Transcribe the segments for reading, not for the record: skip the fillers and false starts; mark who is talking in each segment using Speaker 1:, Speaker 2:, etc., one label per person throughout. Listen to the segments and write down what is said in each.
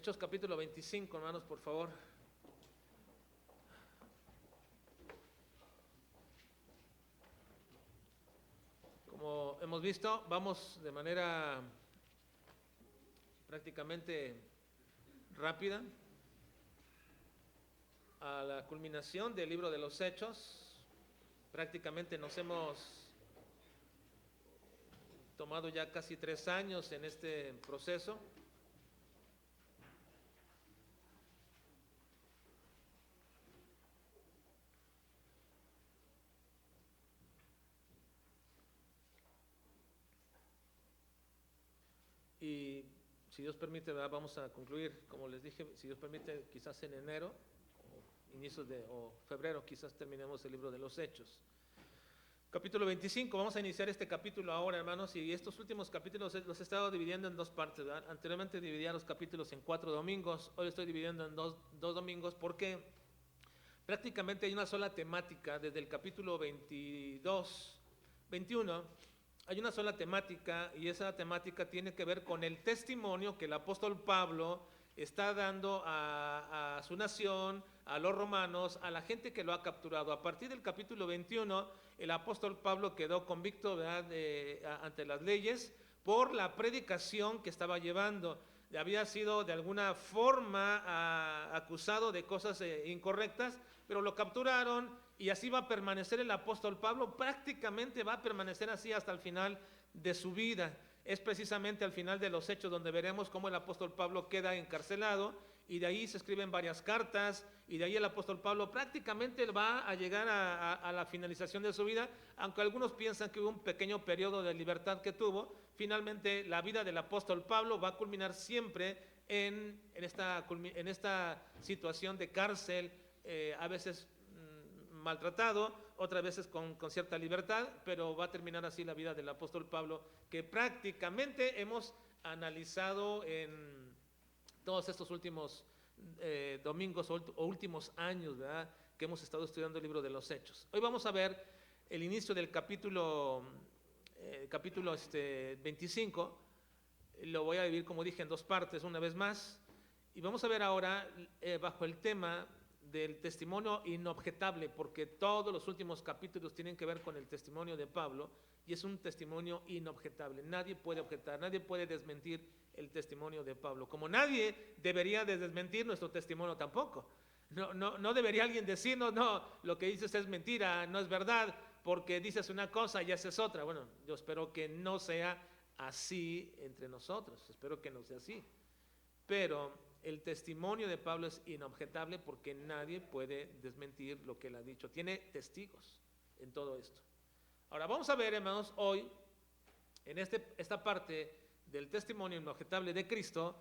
Speaker 1: Hechos capítulo 25, hermanos, por favor. Como hemos visto, vamos de manera prácticamente rápida a la culminación del libro de los Hechos. Prácticamente nos hemos tomado ya casi 3 años en este proceso. Y si Dios permite, ¿verdad?, vamos a concluir, como les dije, si Dios permite, quizás en enero, o inicios o febrero, quizás terminemos el libro de los Hechos. Capítulo 25, vamos a iniciar este capítulo ahora, hermanos, y estos últimos capítulos los he estado dividiendo en 2 partes, ¿verdad? Anteriormente dividía los capítulos en 4 domingos, hoy estoy dividiendo en dos domingos, porque prácticamente hay una sola temática, desde el capítulo 22, 21, hay una sola temática, y esa temática tiene que ver con el testimonio que el apóstol Pablo está dando a su nación, a los romanos, a la gente que lo ha capturado. A partir del capítulo 21, el apóstol Pablo quedó convicto, ¿verdad?, ante las leyes por la predicación que estaba llevando. Había sido de alguna forma acusado de cosas incorrectas, pero lo capturaron y así va a permanecer el apóstol Pablo, prácticamente va a permanecer así hasta el final de su vida. Es precisamente al final de los Hechos donde veremos cómo el apóstol Pablo queda encarcelado, y de ahí se escriben varias cartas, y de ahí el apóstol Pablo prácticamente va a llegar a la finalización de su vida, aunque algunos piensan que hubo un pequeño periodo de libertad que tuvo. Finalmente la vida del apóstol Pablo va a culminar siempre en esta situación de cárcel, a veces maltratado, otras veces con cierta libertad, pero va a terminar así la vida del apóstol Pablo, que prácticamente hemos analizado en todos estos últimos domingos o últimos años, ¿verdad?, que hemos estado estudiando el libro de los Hechos. Hoy vamos a ver el inicio del capítulo 25. Lo voy a dividir, como dije, en 2 partes una vez más, y vamos a ver ahora bajo el tema del testimonio inobjetable, porque todos los últimos capítulos tienen que ver con el testimonio de Pablo, y es un testimonio inobjetable. Nadie puede objetar, nadie puede desmentir el testimonio de Pablo, como nadie debería de desmentir nuestro testimonio tampoco. No debería alguien decirnos, no, lo que dices es mentira, no es verdad, porque dices una cosa y haces otra. Bueno, yo espero que no sea así entre nosotros, espero que no sea así, pero el testimonio de Pablo es inobjetable porque nadie puede desmentir lo que él ha dicho. Tiene testigos en todo esto. Ahora vamos a ver, hermanos, hoy en esta parte del testimonio inobjetable de Cristo,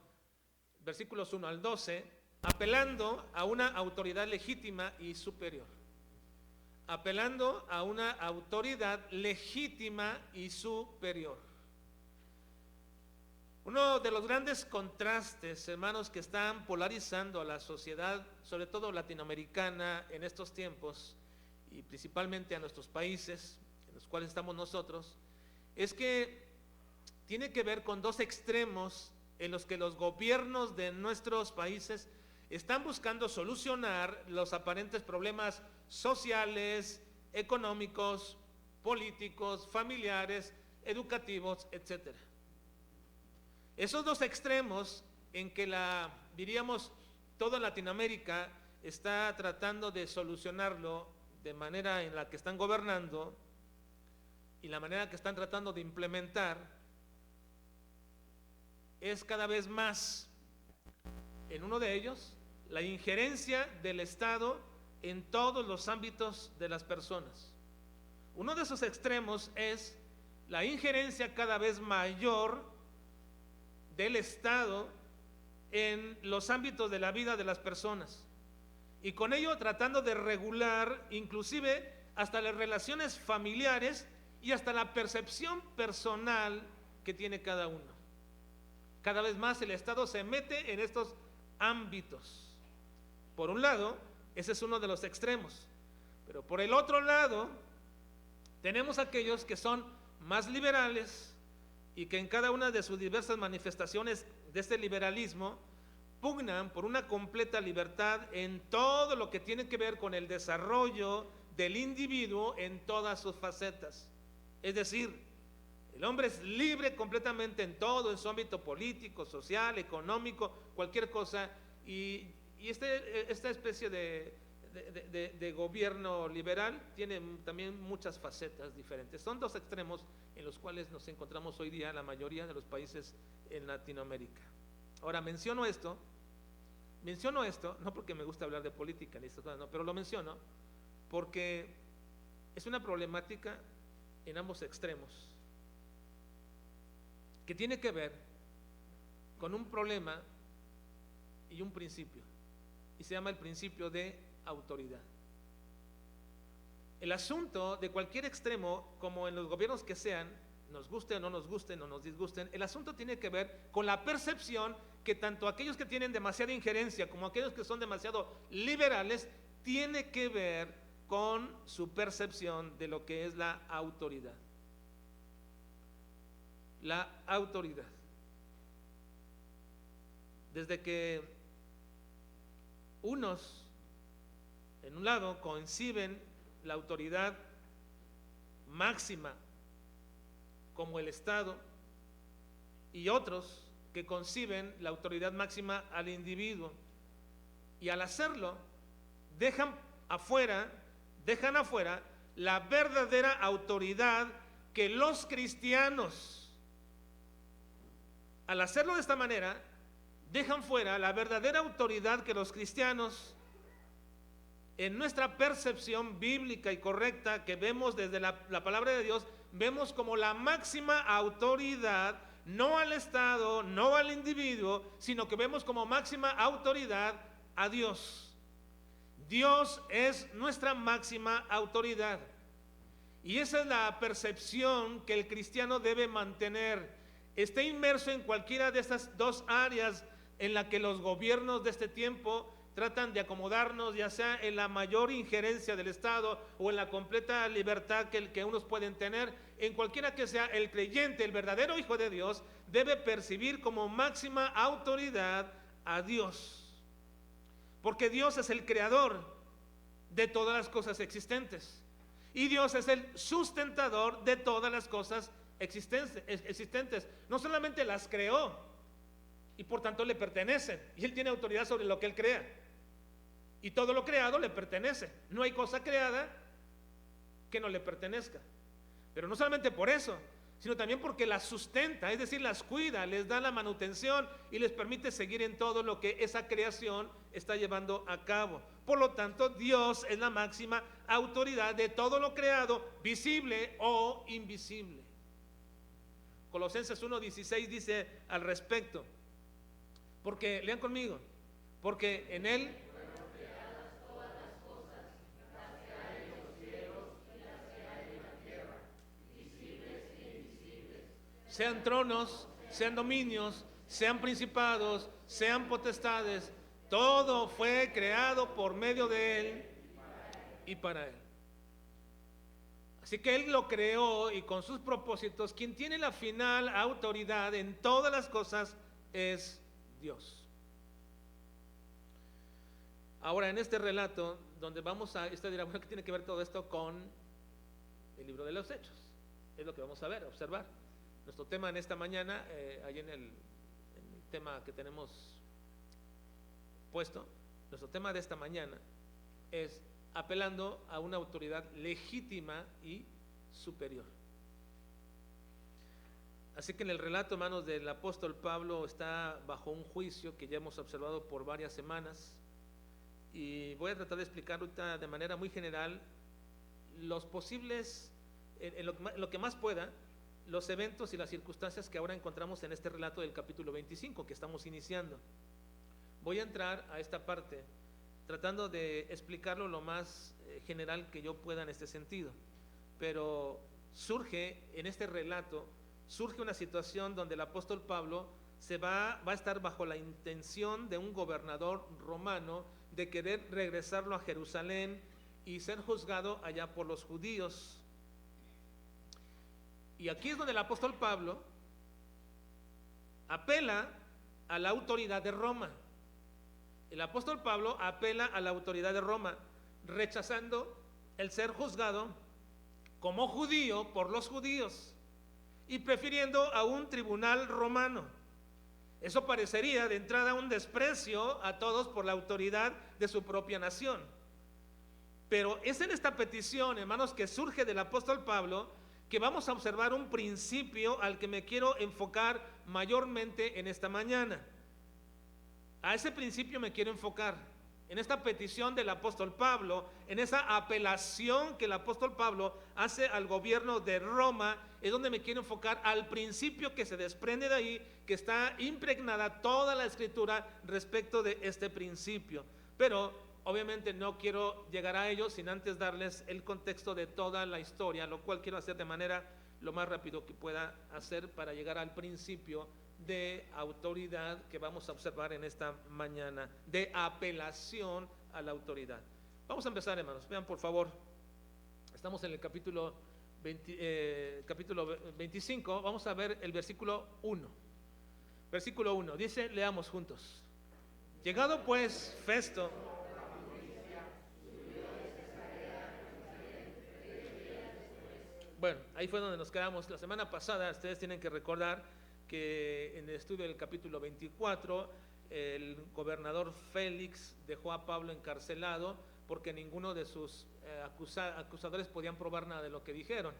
Speaker 1: versículos 1 al 12, apelando a una autoridad legítima y superior. Apelando a una autoridad legítima y superior. Uno de los grandes contrastes, hermanos, que están polarizando a la sociedad, sobre todo latinoamericana, en estos tiempos, y principalmente a nuestros países, en los cuales estamos nosotros, es que tiene que ver con 2 extremos en los que los gobiernos de nuestros países están buscando solucionar los aparentes problemas sociales, económicos, políticos, familiares, educativos, etcétera. Esos 2 extremos en que diríamos, toda Latinoamérica está tratando de solucionarlo de manera en la que están gobernando y la manera que están tratando de implementar, es cada vez más, en uno de ellos, la injerencia del Estado en todos los ámbitos de las personas. Uno de esos extremos es la injerencia cada vez mayor del Estado en los ámbitos de la vida de las personas, y con ello tratando de regular inclusive hasta las relaciones familiares y hasta la percepción personal que tiene cada uno. Cada vez más el Estado se mete en estos ámbitos. Por un lado, ese es uno de los extremos, pero por el otro lado tenemos aquellos que son más liberales y que en cada una de sus diversas manifestaciones de este liberalismo pugnan por una completa libertad en todo lo que tiene que ver con el desarrollo del individuo en todas sus facetas. Es decir, el hombre es libre completamente en todo, en su ámbito político, social, económico, cualquier cosa, y esta especie de gobierno liberal tiene también muchas facetas diferentes. Son dos extremos en los cuales nos encontramos hoy día la mayoría de los países en Latinoamérica. Ahora, menciono esto, no porque me gusta hablar de política ni estas cosas, no, pero lo menciono porque es una problemática en ambos extremos que tiene que ver con un problema y un principio, y se llama el principio de autoridad. El asunto de cualquier extremo, como en los gobiernos que sean, nos gusten o nos disgusten, el asunto tiene que ver con la percepción que tanto aquellos que tienen demasiada injerencia como aquellos que son demasiado liberales, tiene que ver con su percepción de lo que es la autoridad. La autoridad. Desde que unos, en un lado, conciben la autoridad máxima como el Estado, y otros que conciben la autoridad máxima al individuo, y al hacerlo dejan afuera la verdadera autoridad que los cristianos, al hacerlo de esta manera, dejan fuera la verdadera autoridad que los cristianos, en nuestra percepción bíblica y correcta que vemos desde la palabra de Dios, vemos como la máxima autoridad, no al Estado, no al individuo, sino que vemos como máxima autoridad a Dios. Dios es nuestra máxima autoridad. Y esa es la percepción que el cristiano debe mantener. Esté inmerso en cualquiera de estas dos áreas en la que los gobiernos de este tiempo tratan de acomodarnos, ya sea en la mayor injerencia del Estado o en la completa libertad que unos pueden tener. En cualquiera que sea, el creyente, el verdadero hijo de Dios, debe percibir como máxima autoridad a Dios, porque Dios es el creador de todas las cosas existentes y Dios es el sustentador de todas las cosas existentes. No solamente las creó y por tanto le pertenecen, y Él tiene autoridad sobre lo que Él crea, y todo lo creado le pertenece. No hay cosa creada que no le pertenezca. Pero no solamente por eso, sino también porque las sustenta, es decir, las cuida, les da la manutención y les permite seguir en todo lo que esa creación está llevando a cabo. Por lo tanto, Dios es la máxima autoridad de todo lo creado, visible o invisible. Colosenses 1:16 dice al respecto, porque, lean conmigo, porque en Él sean tronos, sean dominios, sean principados, sean potestades, todo fue creado por medio de Él y para Él. Así que Él lo creó, y con sus propósitos, quien tiene la final autoridad en todas las cosas es Dios. Ahora, en este relato, donde vamos a, usted dirá, bueno, ¿qué tiene que ver todo esto con el libro de los Hechos? Es lo que vamos a ver, observar. Nuestro tema en esta mañana, ahí en el tema que tenemos puesto, nuestro tema de esta mañana es apelando a una autoridad legítima y superior. Así que en el relato, hermanos, del apóstol Pablo está bajo un juicio que ya hemos observado por varias semanas, y voy a tratar de explicar ahorita de manera muy general los posibles, en lo que más pueda, los eventos y las circunstancias que ahora encontramos en este relato del capítulo 25 que estamos iniciando. Voy a entrar a esta parte tratando de explicarlo lo más general que yo pueda en este sentido, pero surge en este relato, surge una situación donde el apóstol Pablo va a estar bajo la intención de un gobernador romano de querer regresarlo a Jerusalén y ser juzgado allá por los judíos. Y aquí es donde el apóstol Pablo apela a la autoridad de Roma. el apóstol Pablo apela a la autoridad de Roma, rechazando el ser juzgado como judío por los judíos y prefiriendo a un tribunal romano. Eso parecería de entrada un desprecio a todos por la autoridad de su propia nación. Pero es en esta petición, hermanos, que surge del apóstol Pablo, que vamos a observar un principio al que me quiero enfocar mayormente en esta mañana. A ese principio me quiero enfocar, en esta petición del apóstol Pablo, en esa apelación que el apóstol Pablo hace al gobierno de Roma, es donde me quiero enfocar al principio que se desprende de ahí, que está impregnada toda la escritura respecto de este principio. Pero obviamente no quiero llegar a ello sin antes darles el contexto de toda la historia, lo cual quiero hacer de manera lo más rápido que pueda hacer para llegar al principio de autoridad que vamos a observar en esta mañana, de apelación a la autoridad. Vamos a empezar, hermanos. Vean, por favor, estamos en el capítulo 25, vamos a ver el versículo 1. Versículo 1, dice, leamos juntos. Llegado pues Festo, bueno, ahí fue donde nos quedamos la semana pasada. Ustedes tienen que recordar que en el estudio del capítulo 24, el gobernador Félix dejó a Pablo encarcelado porque ninguno de sus acusadores podían probar nada de lo que dijeron.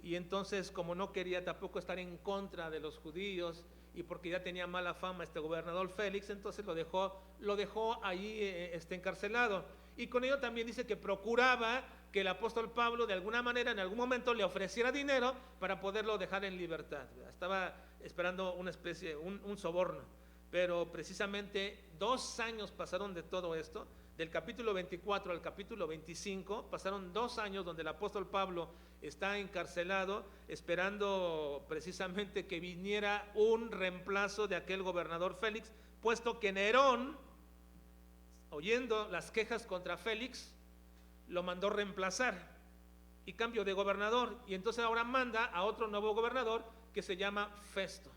Speaker 1: Y entonces, como no quería tampoco estar en contra de los judíos y porque ya tenía mala fama este gobernador Félix, entonces lo dejó ahí encarcelado. Y con ello también dice que procuraba que el apóstol Pablo de alguna manera en algún momento le ofreciera dinero para poderlo dejar en libertad. Estaba esperando una especie, un soborno. Pero precisamente 2 años pasaron de todo esto, del capítulo 24 al capítulo 25, pasaron 2 años donde el apóstol Pablo está encarcelado, esperando precisamente que viniera un reemplazo de aquel gobernador Félix, puesto que Nerón, oyendo las quejas contra Félix, lo mandó reemplazar y cambio de gobernador, y entonces ahora manda a otro nuevo gobernador que se llama Festo.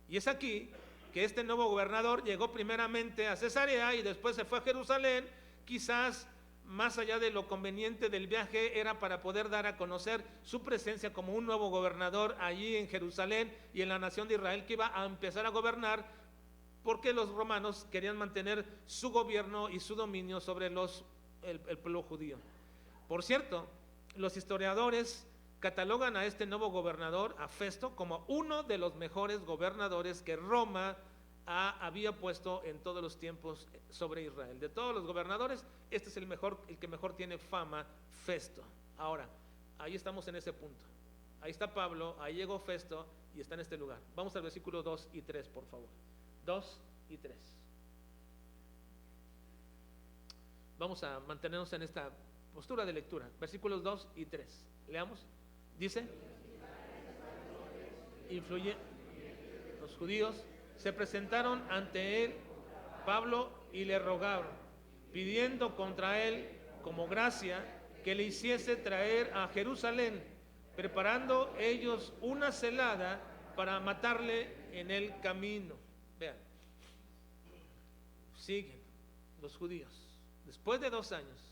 Speaker 1: Y es aquí que este nuevo gobernador llegó primeramente a Cesarea y después se fue a Jerusalén. Quizás más allá de lo conveniente del viaje era para poder dar a conocer su presencia como un nuevo gobernador allí en Jerusalén y en la nación de Israel, que iba a empezar a gobernar, porque los romanos querían mantener su gobierno y su dominio sobre el pueblo judío. Por cierto, los historiadores catalogan a este nuevo gobernador, a Festo, como uno de los mejores gobernadores que Roma había puesto en todos los tiempos sobre Israel. De todos los gobernadores, este es el que mejor tiene fama, Festo. Ahora, ahí estamos en ese punto. Ahí está Pablo, ahí llegó Festo y está en este lugar. Vamos al versículo 2 y 3, por favor. 2 y 3. Vamos a mantenernos en esta postura de lectura. Versículos 2 y 3. Leamos. Dice, los judíos se presentaron ante él, Pablo, y le rogaron, pidiendo contra él como gracia que le hiciese traer a Jerusalén, preparando ellos una celada para matarle en el camino. Vean, siguen los judíos. Después de 2 años,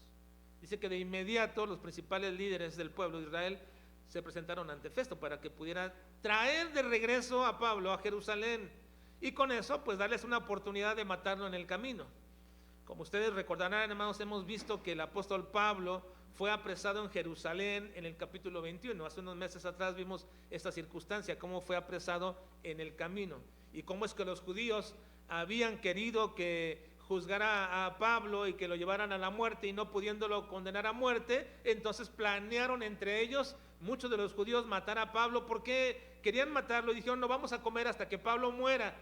Speaker 1: dice que de inmediato los principales líderes del pueblo de Israel se presentaron ante Festo para que pudiera traer de regreso a Pablo a Jerusalén y con eso pues darles una oportunidad de matarlo en el camino. Como ustedes recordarán, hermanos, hemos visto que el apóstol Pablo fue apresado en Jerusalén en el capítulo 21. Hace unos meses atrás vimos esta circunstancia, cómo fue apresado en el camino y cómo es que los judíos habían querido que juzgara a Pablo y que lo llevaran a la muerte, y no pudiéndolo condenar a muerte, entonces planearon entre ellos, muchos de los judíos, matar a Pablo porque querían matarlo y dijeron, no vamos a comer hasta que Pablo muera.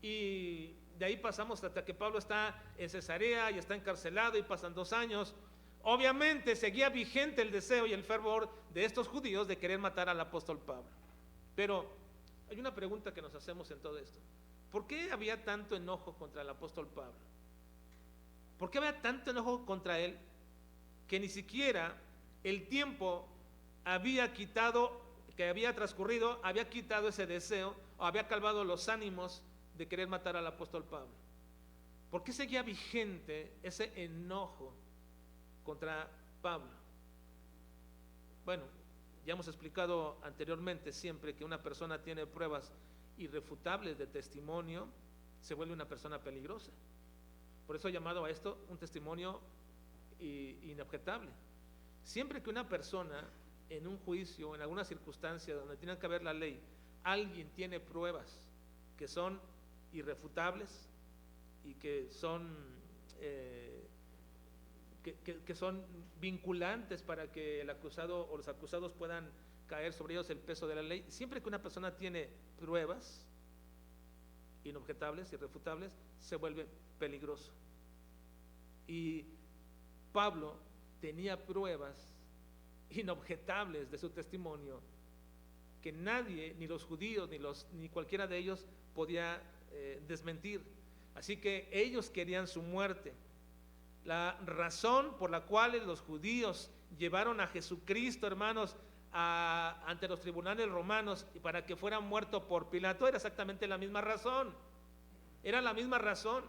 Speaker 1: Y de ahí pasamos hasta que Pablo está en Cesarea y está encarcelado y pasan 2 años. Obviamente seguía vigente el deseo y el fervor de estos judíos de querer matar al apóstol Pablo. Pero hay una pregunta que nos hacemos en todo esto. ¿Por qué había tanto enojo contra el apóstol Pablo? ¿Por qué había tanto enojo contra él que ni siquiera el tiempo que había transcurrido, había quitado ese deseo o había calmado los ánimos de querer matar al apóstol Pablo? ¿Por qué seguía vigente ese enojo contra Pablo? Bueno, ya hemos explicado anteriormente, siempre que una persona tiene pruebas irrefutables de testimonio, se vuelve una persona peligrosa. Por eso he llamado a esto un testimonio inobjetable. Siempre que una persona en un juicio, en alguna circunstancia donde tiene que haber la ley, alguien tiene pruebas que son irrefutables y que son que son vinculantes para que el acusado o los acusados puedan caer sobre ellos el peso de la ley. Siempre que una persona tiene pruebas inobjetables, irrefutables, se vuelve peligroso. Y Pablo tenía pruebas inobjetables de su testimonio que nadie, ni los judíos, ni cualquiera de ellos podía desmentir. Así que ellos querían su muerte. La razón por la cual los judíos llevaron a Jesucristo, hermanos, ante los tribunales romanos y para que fuera muerto por Pilato era exactamente la misma razón. Era la misma razón.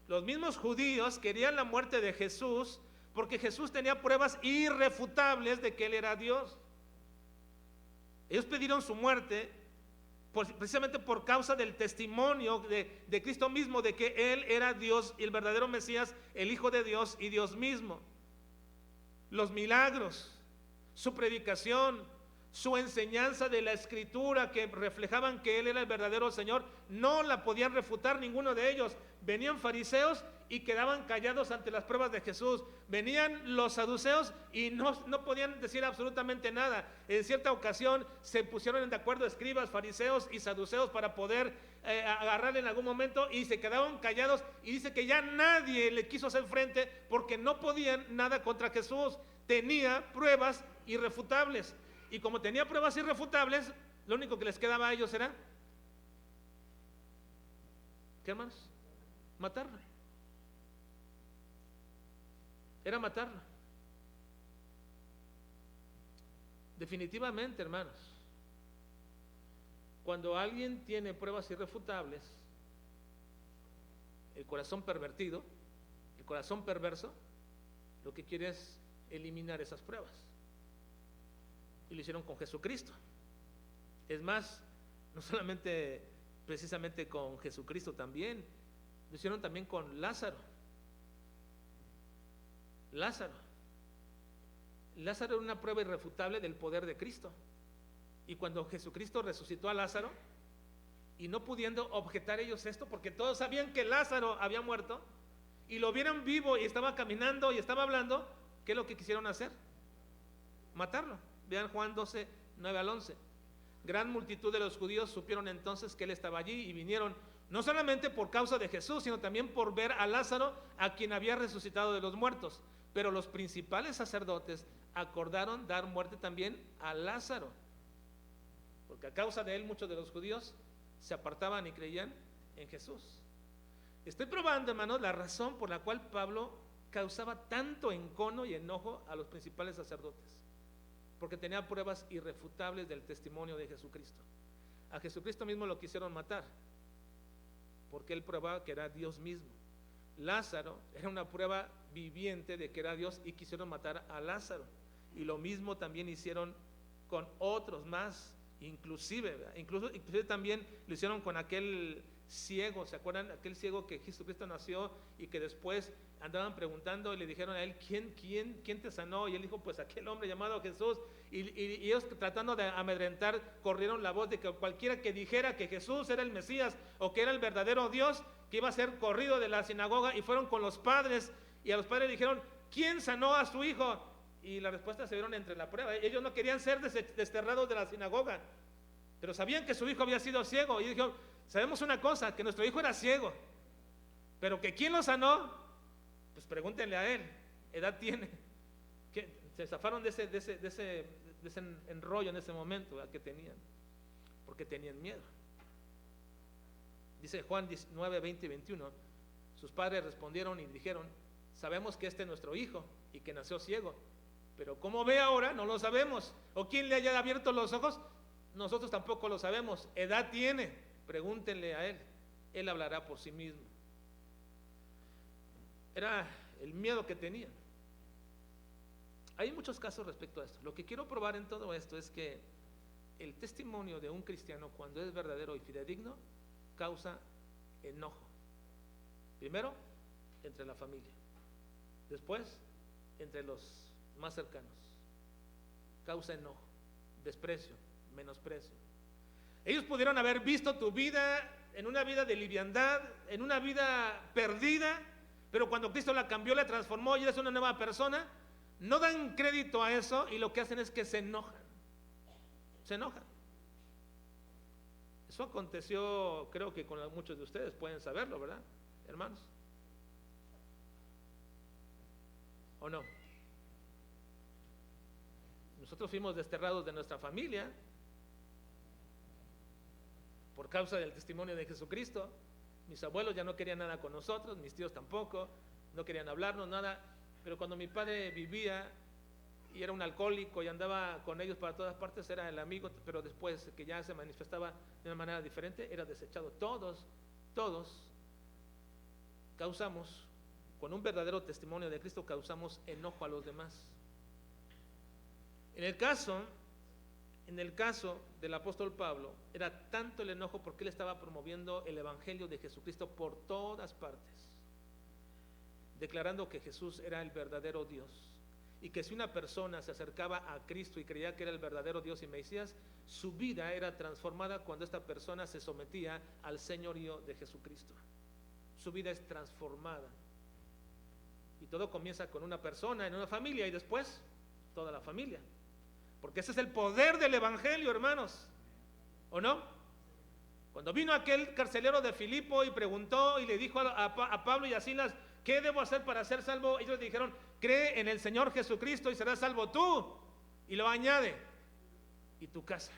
Speaker 1: Los mismos judíos querían la muerte de Jesús porque Jesús tenía pruebas irrefutables de que Él era Dios. Ellos pidieron su muerte precisamente por causa del testimonio de Cristo mismo, de que Él era Dios y el verdadero Mesías, el Hijo de Dios y Dios mismo. Los milagros, su predicación, su enseñanza de la Escritura que reflejaban que Él era el verdadero Señor, no la podían refutar ninguno de ellos. Venían fariseos y quedaban callados ante las pruebas de Jesús. Venían los saduceos y no podían decir absolutamente nada. En cierta ocasión se pusieron de acuerdo escribas, fariseos y saduceos para poder agarrarle en algún momento y se quedaban callados, y dice que ya nadie le quiso hacer frente porque no podían nada contra Jesús. Tenía pruebas irrefutables, y como tenía pruebas irrefutables, lo único que les quedaba a ellos era, ¿qué hermanos? Matarlo. Era matarlo. Definitivamente, hermanos, cuando alguien tiene pruebas irrefutables, el corazón pervertido, el corazón perverso, lo que quiere es eliminar esas pruebas. Y lo hicieron con Jesucristo. Es más, no solamente precisamente con Jesucristo, también lo hicieron también con Lázaro. Lázaro era una prueba irrefutable del poder de Cristo. Y cuando Jesucristo resucitó a Lázaro, y no pudiendo objetar ellos esto, porque todos sabían que Lázaro había muerto, y lo vieron vivo y estaba caminando y estaba hablando, ¿qué es lo que quisieron hacer? Matarlo. Vean Juan 12, 9 al 11. Gran multitud de los judíos supieron entonces que Él estaba allí y vinieron, no solamente por causa de Jesús, sino también por ver a Lázaro, a quien había resucitado de los muertos. Pero los principales sacerdotes acordaron dar muerte también a Lázaro, porque a causa de él muchos de los judíos se apartaban y creían en Jesús. Estoy probando, hermanos, la razón por la cual Pablo causaba tanto encono y enojo a los principales sacerdotes, porque tenía pruebas irrefutables del testimonio de Jesucristo. A Jesucristo mismo lo quisieron matar, porque él probaba que era Dios mismo. Lázaro era una prueba viviente de que era Dios y quisieron matar a Lázaro. Y lo mismo también hicieron con otros más, inclusive también lo hicieron con aquel ciego. ¿Se acuerdan? Aquel ciego que Jesucristo nació y que después andaban preguntando y le dijeron a él, ¿quién te sanó? Y él dijo, pues aquel hombre llamado Jesús. Y ellos, tratando de amedrentar, corrieron la voz de que cualquiera que dijera que Jesús era el Mesías o que era el verdadero Dios, que iba a ser corrido de la sinagoga. Y fueron con los padres, y a los padres le dijeron, ¿quién sanó a su hijo? Y la respuesta se vieron entre la prueba. Ellos no querían ser desterrados de la sinagoga, pero sabían que su hijo había sido ciego. Y dijeron, sabemos una cosa, que nuestro hijo era ciego, pero que ¿quién lo sanó? Pues pregúntenle a él, edad tiene. Que se zafaron de ese enrollo en ese momento, ¿verdad?, que tenían, porque tenían miedo. Dice Juan 19, 20 y 21, sus padres respondieron y dijeron, sabemos que este es nuestro hijo y que nació ciego, pero cómo ve ahora no lo sabemos, o quién le haya abierto los ojos, nosotros tampoco lo sabemos. Edad tiene, pregúntenle a él, él hablará por sí mismo. Era el miedo que tenían. Hay muchos casos respecto a esto. Lo que quiero probar en todo esto es que el testimonio de un cristiano, cuando es verdadero y fidedigno, causa enojo. Primero, entre la familia. Después, entre los más cercanos. Causa enojo, desprecio, menosprecio. Ellos pudieron haber visto tu vida en una vida de liviandad, en una vida perdida, pero cuando Cristo la cambió, la transformó y eres una nueva persona, no dan crédito a eso y lo que hacen es que se enojan. Se enojan. Eso aconteció, creo que con muchos de ustedes pueden saberlo, ¿verdad, hermanos? ¿O no? Nosotros fuimos desterrados de nuestra familia por causa del testimonio de Jesucristo. Mis abuelos ya no querían nada con nosotros, mis tíos tampoco, no querían hablarnos nada, pero cuando mi padre vivía y era un alcohólico y andaba con ellos para todas partes, era el amigo, pero después que ya se manifestaba de una manera diferente, era desechado. Todos causamos, con un verdadero testimonio de Cristo, causamos enojo a los demás. En el caso del apóstol Pablo, era tanto el enojo porque él estaba promoviendo el evangelio de Jesucristo por todas partes, declarando que Jesús era el verdadero Dios y que si una persona se acercaba a Cristo y creía que era el verdadero Dios y Mesías, su vida era transformada cuando esta persona se sometía al señorío de Jesucristo. Su vida es transformada. Y todo comienza con una persona en una familia y después toda la familia. Porque ese es el poder del evangelio, hermanos. ¿O no? Cuando vino aquel carcelero de Filipo y preguntó y le dijo a Pablo y a Silas, ¿qué debo hacer para ser salvo? Ellos le dijeron, cree en el Señor Jesucristo y serás salvo tú. Y lo añade, y tu casa.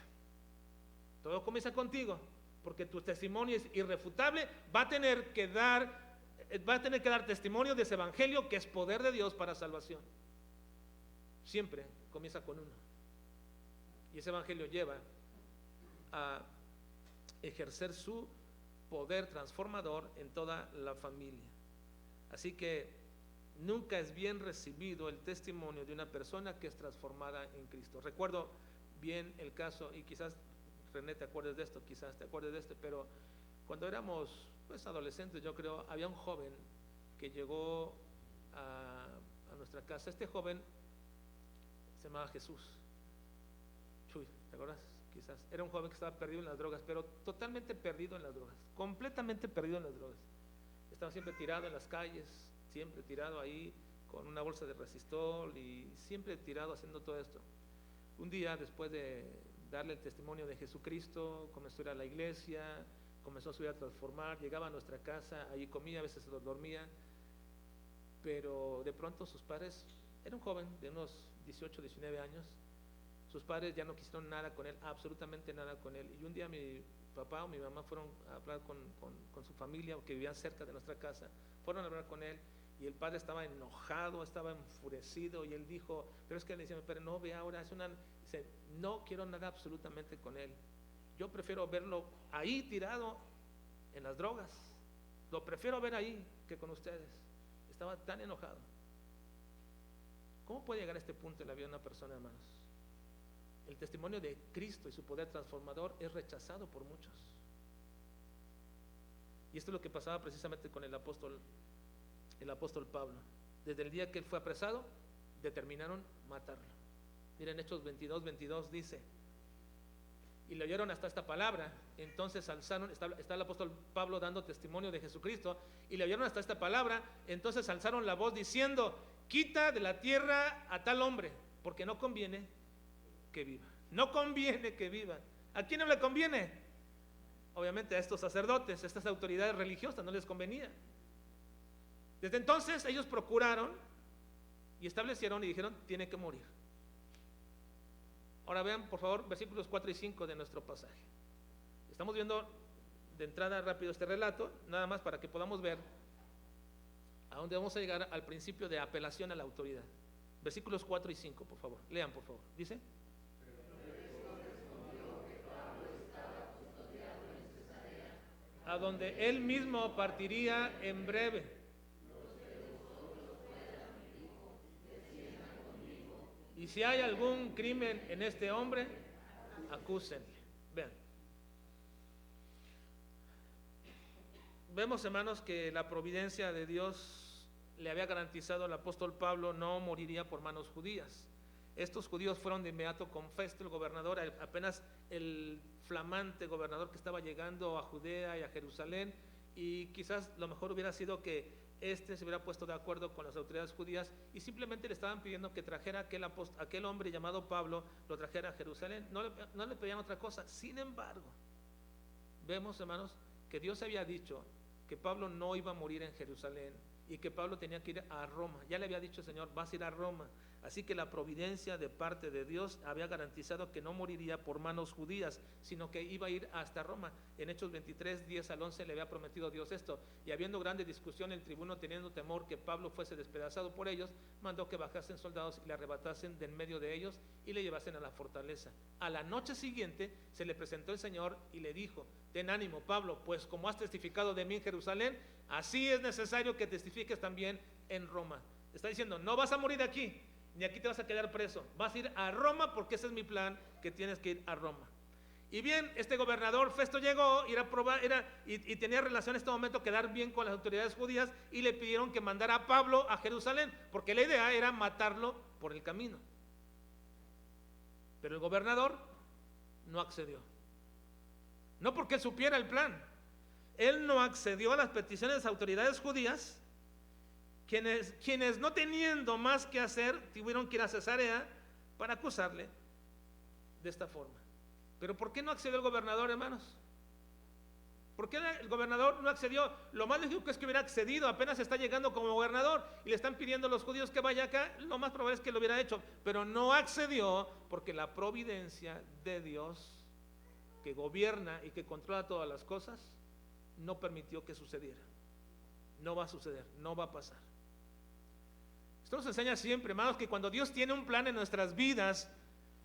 Speaker 1: Todo comienza contigo, porque tu testimonio es irrefutable. Va a tener que dar testimonio de ese evangelio que es poder de Dios para salvación. Siempre comienza con uno. Y ese evangelio lleva a ejercer su poder transformador en toda la familia. Así que nunca es bien recibido el testimonio de una persona que es transformada en Cristo. Recuerdo bien el caso, y quizás René te acuerdes de esto, quizás te acuerdes de este, pero cuando éramos adolescentes, yo creo, había un joven que llegó a nuestra casa. Este joven se llamaba Jesús. Chuy, ¿te acuerdas? Quizás. Era un joven que estaba perdido en las drogas, pero totalmente perdido en las drogas, completamente perdido en las drogas. Estaba siempre tirado en las calles, siempre tirado ahí con una bolsa de resistol y siempre tirado haciendo todo esto. Un día, después de darle el testimonio de Jesucristo, comenzó a ir a la iglesia, comenzó a subir a transformar, llegaba a nuestra casa, allí comía, a veces se dormía, pero de pronto sus padres, era un joven de unos 18, 19 años, sus padres ya no quisieron nada con él, absolutamente nada con él, y un día mi papá o mi mamá fueron a hablar con su familia, que vivían cerca de nuestra casa, fueron a hablar con él, y el padre estaba enojado, estaba enfurecido, y él dijo, pero es que le decía, pero no, ve ahora, dice, no quiero nada absolutamente con él, yo prefiero verlo ahí tirado en las drogas, lo prefiero ver ahí que con ustedes. Estaba tan enojado. ¿Cómo puede llegar a este punto en la vida de una persona, hermanos? El testimonio de Cristo y su poder transformador es rechazado por muchos. Y esto es lo que pasaba precisamente con el apóstol Pablo. Desde el día que él fue apresado, determinaron matarlo. Miren, Hechos 22 dice, y le oyeron hasta esta palabra, entonces alzaron, está el apóstol Pablo dando testimonio de Jesucristo, y le oyeron hasta esta palabra, entonces alzaron la voz diciendo, quita de la tierra a tal hombre, porque no conviene que viva. No conviene que viva. ¿A quién no le conviene? Obviamente a estos sacerdotes, a estas autoridades religiosas no les convenía. Desde entonces ellos procuraron y establecieron y dijeron, tiene que morir. Ahora vean por favor versículos 4 y 5 de nuestro pasaje. Estamos viendo de entrada rápido este relato, nada más para que podamos ver a dónde vamos a llegar al principio de apelación a la autoridad. Versículos 4 y 5, por favor. Lean, por favor. Dice: a donde él mismo partiría en breve. Y si hay algún crimen en este hombre, acúsenle. Vean. Vemos, hermanos, que la providencia de Dios le había garantizado al apóstol Pablo no moriría por manos judías. Estos judíos fueron de inmediato con Festo, el gobernador, apenas el flamante gobernador que estaba llegando a Judea y a Jerusalén, y quizás lo mejor hubiera sido que se hubiera puesto de acuerdo con las autoridades judías y simplemente le estaban pidiendo que trajera aquel hombre llamado Pablo, lo trajera a Jerusalén. No le pedían otra cosa. Sin embargo, vemos, hermanos, que Dios había dicho que Pablo no iba a morir en Jerusalén y que Pablo tenía que ir a Roma. Ya le había dicho el Señor, vas a ir a Roma. Así que la providencia de parte de Dios había garantizado que no moriría por manos judías, sino que iba a ir hasta Roma. En Hechos 23, 10 al 11 le había prometido Dios esto. Y habiendo grande discusión, el tribuno, teniendo temor que Pablo fuese despedazado por ellos, mandó que bajasen soldados y le arrebatasen de en medio de ellos y le llevasen a la fortaleza. A la noche siguiente se le presentó el Señor y le dijo: ten ánimo, Pablo, pues como has testificado de mí en Jerusalén, así es necesario que testifiques también en Roma. Está diciendo, no vas a morir aquí, ni aquí te vas a quedar preso, vas a ir a Roma porque ese es mi plan, que tienes que ir a Roma. Y bien, este gobernador Festo llegó y tenía relación en este momento quedar bien con las autoridades judías, y le pidieron que mandara a Pablo a Jerusalén, porque la idea era matarlo por el camino. Pero el gobernador no accedió. No porque él supiera el plan, él no accedió a las peticiones de las autoridades judías, quienes no teniendo más que hacer, tuvieron que ir a Cesarea para acusarle de esta forma. Pero ¿por qué no accedió el gobernador, hermanos? ¿Por qué el gobernador no accedió? Lo más lógico es que hubiera accedido, apenas está llegando como gobernador y le están pidiendo a los judíos que vaya acá, lo más probable es que lo hubiera hecho, pero no accedió porque la providencia de Dios, que gobierna y que controla todas las cosas, no permitió que sucediera. No va a suceder, no va a pasar. Esto nos enseña siempre, hermanos, que cuando Dios tiene un plan en nuestras vidas,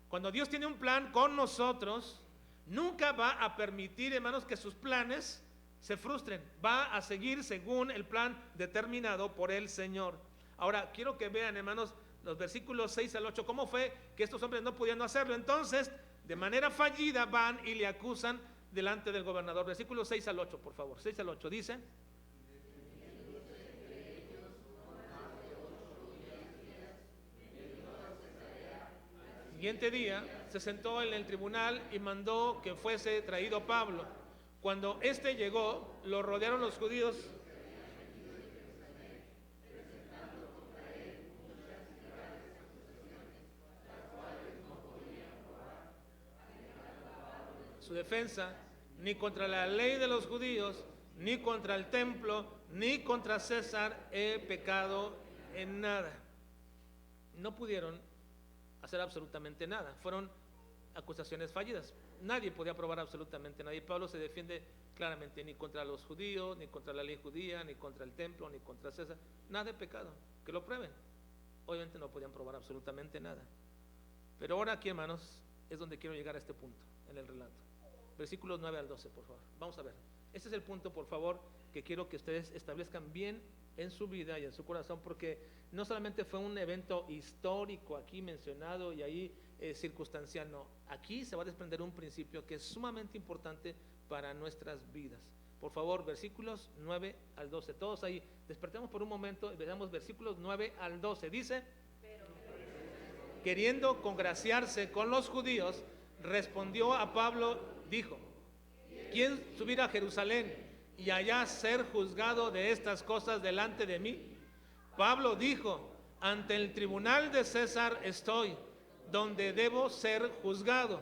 Speaker 1: cuando Dios tiene un plan con nosotros, nunca va a permitir, hermanos, que sus planes se frustren. Va a seguir según el plan determinado por el Señor. Ahora, quiero que vean, hermanos, los versículos 6 al 8, cómo fue que estos hombres no podían hacerlo. Entonces, de manera fallida van y le acusan delante del gobernador. Versículos 6 al 8, por favor. 6 al 8 dice: siguiente día se sentó en el tribunal y mandó que fuese traído Pablo. Cuando éste llegó, lo rodearon los judíos su defensa, ni contra la ley de los judíos, ni contra el templo, ni contra César he pecado en nada. No pudieron hacer absolutamente nada, fueron acusaciones fallidas. Nadie podía probar absolutamente nada. Y Pablo se defiende claramente: ni contra los judíos, ni contra la ley judía, ni contra el templo, ni contra César. Nada de pecado, que lo prueben. Obviamente no podían probar absolutamente nada. Pero ahora aquí, hermanos, es donde quiero llegar a este punto en el relato. Versículos 9 al 12, por favor. Vamos a ver. Este es el punto, por favor, que quiero que ustedes establezcan bien en su vida y en su corazón, porque no solamente fue un evento histórico aquí mencionado y ahí circunstancial, no. Aquí se va a desprender un principio que es sumamente importante para nuestras vidas. Por favor, versículos 9 al 12. Todos ahí, despertemos por un momento y veamos versículos 9 al 12. Dice: queriendo congraciarse con los judíos, respondió a Pablo, dijo: ¿quién subirá a Jerusalén y allá ser juzgado de estas cosas delante de mí? Pablo dijo: ante el tribunal de César estoy, donde debo ser juzgado.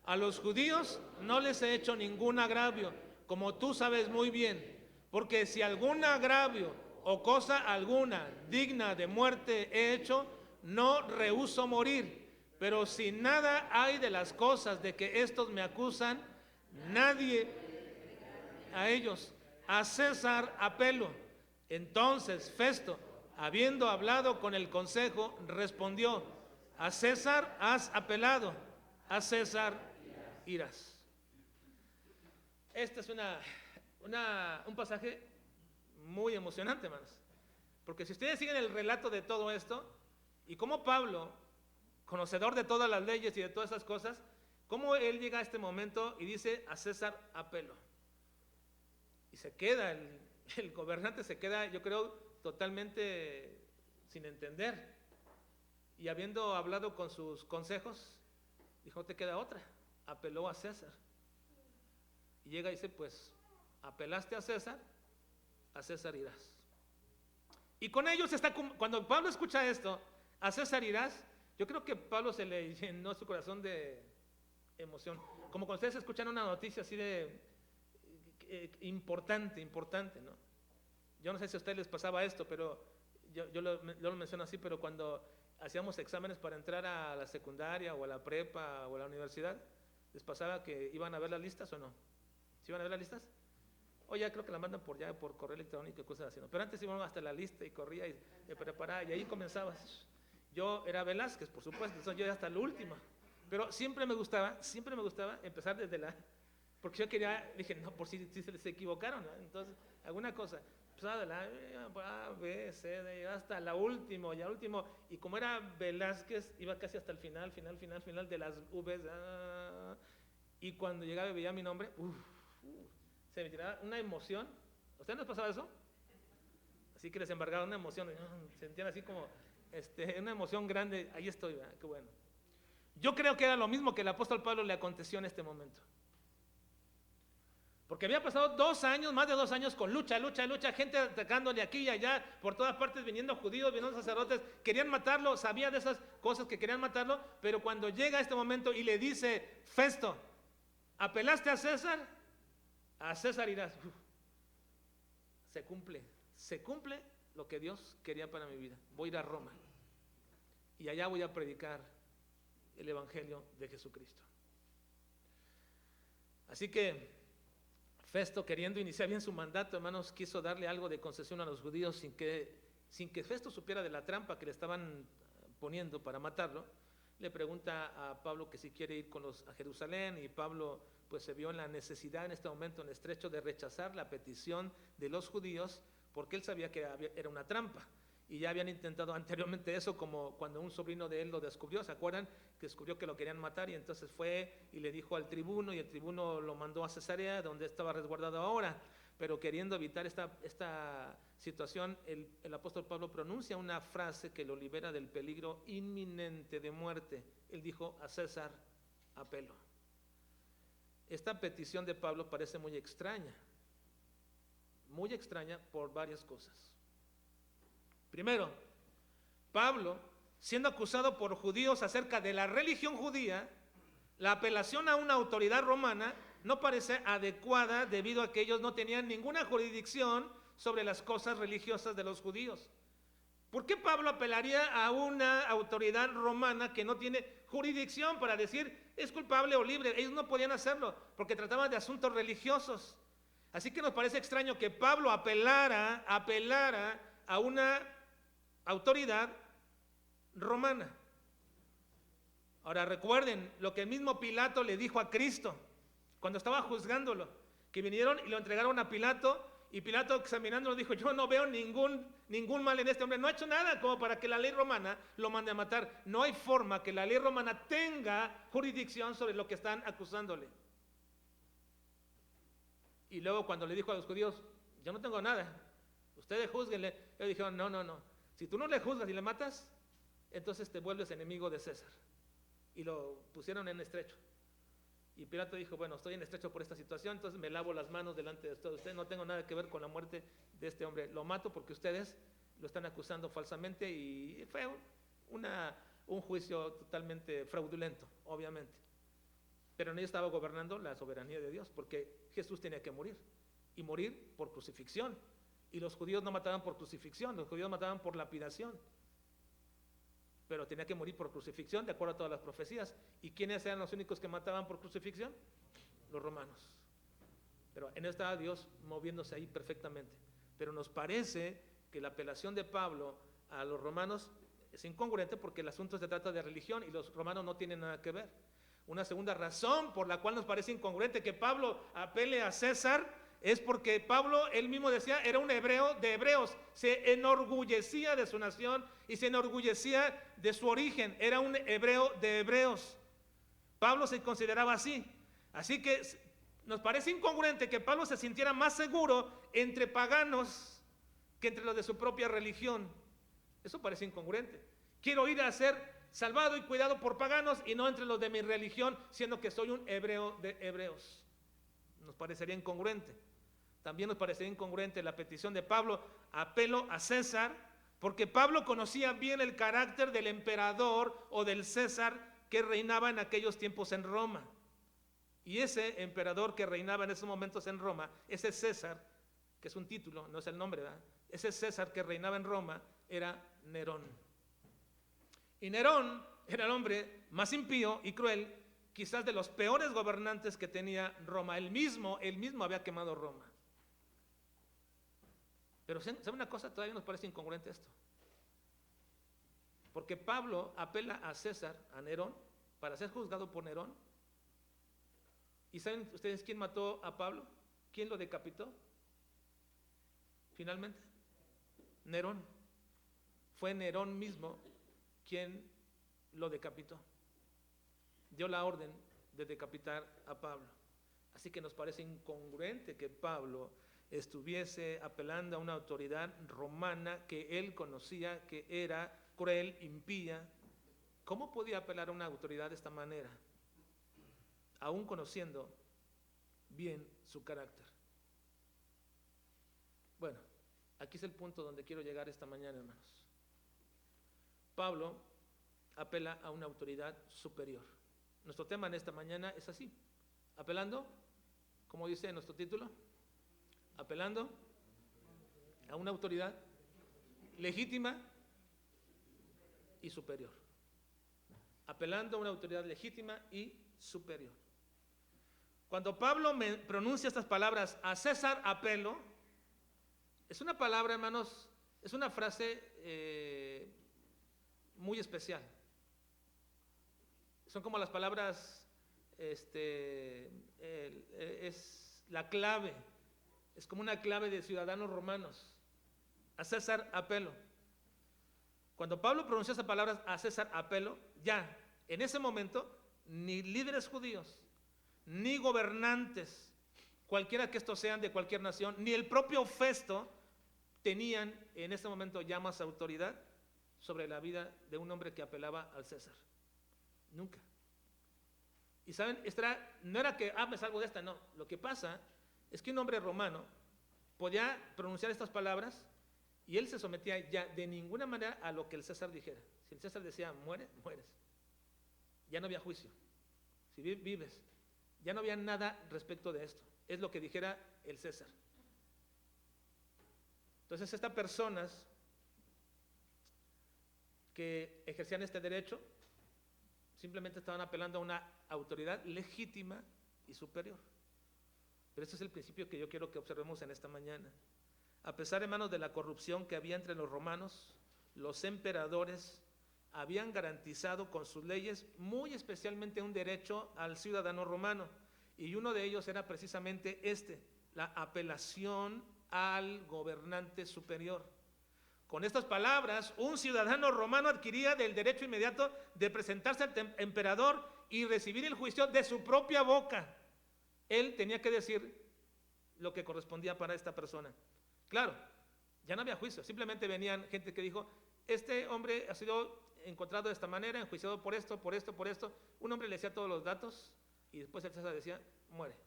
Speaker 1: A los judíos no les he hecho ningún agravio, como tú sabes muy bien, porque si algún agravio o cosa alguna digna de muerte he hecho, no rehúso morir. Pero si nada hay de las cosas de que estos me acusan, nadie a ellos, a César apelo. Entonces Festo, habiendo hablado con el consejo, respondió: a César has apelado, a César irás. Este es un pasaje muy emocionante, hermanos, porque si ustedes siguen el relato de todo esto y cómo Pablo conocedor de todas las leyes y de todas esas cosas, ¿cómo él llega a este momento y dice a César apelo? Y se queda, el gobernante se queda, yo creo, totalmente sin entender. Y habiendo hablado con sus consejos, dijo, te queda otra, apeló a César. Y llega y dice, pues, apelaste a César irás. Y con ellos está, cuando Pablo escucha esto, a César irás, yo creo que Pablo se le llenó su corazón de emoción. Como cuando ustedes escuchan una noticia así de importante, ¿no? Yo no sé si a ustedes les pasaba esto, pero yo lo menciono así, pero cuando hacíamos exámenes para entrar a la secundaria o a la prepa o a la universidad, ¿les pasaba que iban a ver las listas o no? ¿Sí iban a ver las listas? O ya creo que la mandan por correo electrónico y cosas así, ¿no? Pero antes íbamos hasta la lista y corría y preparaba y ahí comenzabas. Yo era Velázquez, por supuesto, entonces yo hasta la última. Pero siempre me gustaba empezar desde porque yo quería, dije, no, por si se equivocaron, ¿no? Entonces, alguna cosa, empezaba de la A, B, C, D, hasta la última, y al último, y como era Velázquez, iba casi hasta el final de las V's, y cuando llegaba y veía mi nombre, se me tiraba una emoción. ¿A ustedes no les pasaba eso? Así que les embargaba una emoción, sentían así como una emoción grande, ahí estoy, ¿verdad? Qué bueno. Yo creo que era lo mismo que el apóstol Pablo le aconteció en este momento. Porque había pasado más de 2 años con lucha, gente atacándole aquí y allá, por todas partes viniendo judíos, viniendo sacerdotes, querían matarlo, sabía de esas cosas que querían matarlo, pero cuando llega este momento y le dice, Festo, ¿apelaste a César irás. Se cumple lo que Dios quería para mi vida. Voy a ir a Roma y allá voy a predicar el evangelio de Jesucristo. Así que Festo, queriendo iniciar bien su mandato, hermanos, quiso darle algo de concesión a los judíos sin que Festo supiera de la trampa que le estaban poniendo para matarlo. Le pregunta a Pablo que si quiere ir a Jerusalén, y Pablo pues se vio en la necesidad en este momento, en el estrecho, de rechazar la petición de los judíos, porque él sabía que era una trampa. Y ya habían intentado anteriormente eso, como cuando un sobrino de él lo descubrió, ¿se acuerdan? Que descubrió que lo querían matar, y entonces fue y le dijo al tribuno, y el tribuno lo mandó a Cesarea, donde estaba resguardado ahora. Pero queriendo evitar esta situación, el apóstol Pablo pronuncia una frase que lo libera del peligro inminente de muerte. Él dijo, a César apelo. Esta petición de Pablo parece muy extraña por varias cosas. Primero, Pablo, siendo acusado por judíos acerca de la religión judía, la apelación a una autoridad romana no parece adecuada debido a que ellos no tenían ninguna jurisdicción sobre las cosas religiosas de los judíos. ¿Por qué Pablo apelaría a una autoridad romana que no tiene jurisdicción para decir es culpable o libre? Ellos no podían hacerlo porque trataban de asuntos religiosos. Así que nos parece extraño que Pablo apelara a una autoridad romana. Ahora recuerden lo que el mismo Pilato le dijo a Cristo cuando estaba juzgándolo, que vinieron y lo entregaron a Pilato, y Pilato, examinándolo, dijo, yo no veo ningún mal en este hombre, no ha hecho nada como para que la ley romana lo mande a matar. No hay forma que la ley romana tenga jurisdicción sobre lo que están acusándole. Y luego cuando le dijo a los judíos, yo no tengo nada, ustedes júzguenle, ellos dijeron, no, si tú no le juzgas y le matas, entonces te vuelves enemigo de César. Y lo pusieron en estrecho. Y Pilato dijo, bueno, estoy en estrecho por esta situación, entonces me lavo las manos delante de ustedes, no tengo nada que ver con la muerte de este hombre, lo mato porque ustedes lo están acusando falsamente, y fue un juicio totalmente fraudulento, obviamente. Pero en ello estaba gobernando la soberanía de Dios, porque Jesús tenía que morir, y morir por crucifixión. Y los judíos no mataban por crucifixión, los judíos mataban por lapidación. Pero tenía que morir por crucifixión, de acuerdo a todas las profecías. ¿Y quiénes eran los únicos que mataban por crucifixión? Los romanos. Pero en eso estaba Dios moviéndose ahí perfectamente. Pero nos parece que la apelación de Pablo a los romanos es incongruente porque el asunto se trata de religión y los romanos no tienen nada que ver. Una segunda razón por la cual nos parece incongruente que Pablo apele a César es porque Pablo, él mismo decía, era un hebreo de hebreos, se enorgullecía de su nación y se enorgullecía de su origen, era un hebreo de hebreos. Pablo se consideraba así. Así que nos parece incongruente que Pablo se sintiera más seguro entre paganos que entre los de su propia religión. Eso parece incongruente. Quiero ir a ser salvado y cuidado por paganos y no entre los de mi religión, siendo que soy un hebreo de hebreos. Nos parecería incongruente. También nos parecería incongruente la petición de Pablo, apelo a César, porque Pablo conocía bien el carácter del emperador o del César que reinaba en aquellos tiempos en Roma. Y ese emperador que reinaba en esos momentos en Roma, ese César, que es un título, no es el nombre, ¿verdad? Ese César que reinaba en Roma era Nerón. Y Nerón era el hombre más impío y cruel, quizás de los peores gobernantes que tenía Roma. Él mismo había quemado Roma. Pero ¿sabe una cosa? Todavía nos parece incongruente esto. Porque Pablo apela a César, a Nerón, para ser juzgado por Nerón. ¿Y saben ustedes quién mató a Pablo? ¿Quién lo decapitó? Finalmente, Nerón. Fue Nerón mismo quien lo decapitó. Dio la orden de decapitar a Pablo. Así que nos parece incongruente que Pablo estuviese apelando a una autoridad romana que él conocía que era cruel, impía. ¿Cómo podía apelar a una autoridad de esta manera? Aún conociendo bien su carácter. Bueno, aquí es el punto donde quiero llegar esta mañana, hermanos. Pablo apela a una autoridad superior. Nuestro tema en esta mañana es así, apelando, como dice nuestro título, apelando a una autoridad legítima y superior. Apelando a una autoridad legítima y superior. Cuando Pablo pronuncia estas palabras, a César apelo, es una palabra, hermanos, es una frase muy especial. Son como las palabras, es la clave, es como una clave de ciudadanos romanos. A César apelo. Cuando Pablo pronunció esas palabras, a César apelo, ya, en ese momento, ni líderes judíos, ni gobernantes, cualquiera que estos sean de cualquier nación, ni el propio Festo tenían en ese momento ya más autoridad sobre la vida de un hombre que apelaba al César. Nunca. Y saben, no era que, me salgo de esta, no. Lo que pasa es que un hombre romano podía pronunciar estas palabras y él se sometía ya de ninguna manera a lo que el César dijera. Si el César decía, muere, mueres. Ya no había juicio. Si vives, ya no había nada respecto de esto. Es lo que dijera el César. Entonces estas personas que ejercían este derecho simplemente estaban apelando a una autoridad legítima y superior. Pero este es el principio que yo quiero que observemos en esta mañana. A pesar, hermanos, de la corrupción que había entre los romanos, los emperadores habían garantizado con sus leyes muy especialmente un derecho al ciudadano romano. Y uno de ellos era precisamente la apelación al gobernante superior. Con estas palabras, un ciudadano romano adquiría el derecho inmediato de presentarse al emperador y recibir el juicio de su propia boca. Él tenía que decir lo que correspondía para esta persona. Claro, ya no había juicio, simplemente venían gente que dijo, este hombre ha sido encontrado de esta manera, enjuiciado por esto, por esto, por esto. Un hombre le decía todos los datos y después el César decía, muere.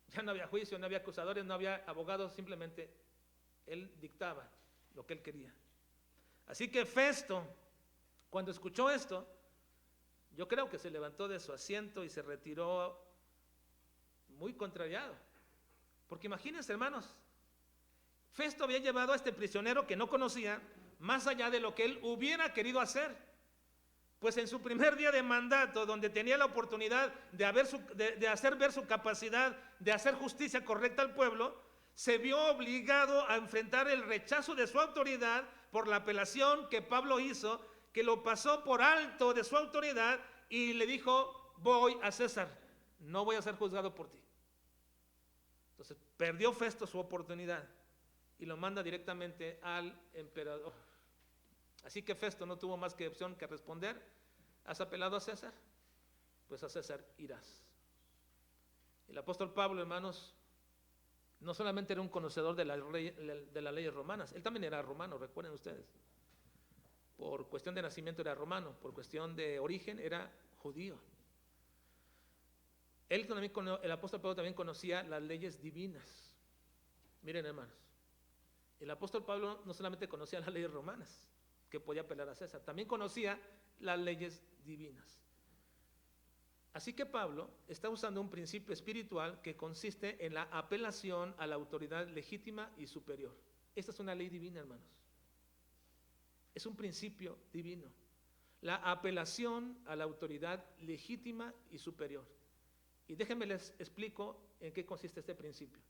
Speaker 1: Ya no había juicio, no había acusadores, no había abogados, simplemente él dictaba lo que él quería. Así que Festo, cuando escuchó esto, yo creo que se levantó de su asiento y se retiró muy contrariado. Porque imagínense, hermanos, Festo había llevado a este prisionero que no conocía más allá de lo que él hubiera querido hacer. Pues en su primer día de mandato, donde tenía la oportunidad de hacer ver su capacidad de hacer justicia correcta al pueblo, se vio obligado a enfrentar el rechazo de su autoridad por la apelación que Pablo hizo, que lo pasó por alto de su autoridad y le dijo, voy a César, no voy a ser juzgado por ti. Entonces perdió Festo su oportunidad y lo manda directamente al emperador. Así que Festo no tuvo más que opción que responder: ¿has apelado a César? Pues a César irás. El apóstol Pablo, hermanos, no solamente era un conocedor de las leyes romanas, él también era romano, recuerden ustedes. Por cuestión de nacimiento era romano, por cuestión de origen era judío. El apóstol Pablo también conocía las leyes divinas. Miren, hermanos, el apóstol Pablo no solamente conocía las leyes romanas, que podía apelar a César, también conocía las leyes divinas. Así que Pablo está usando un principio espiritual que consiste en la apelación a la autoridad legítima y superior. Esta es una ley divina, hermanos. Es un principio divino. La apelación a la autoridad legítima y superior. Y déjenme les explico en qué consiste este principio.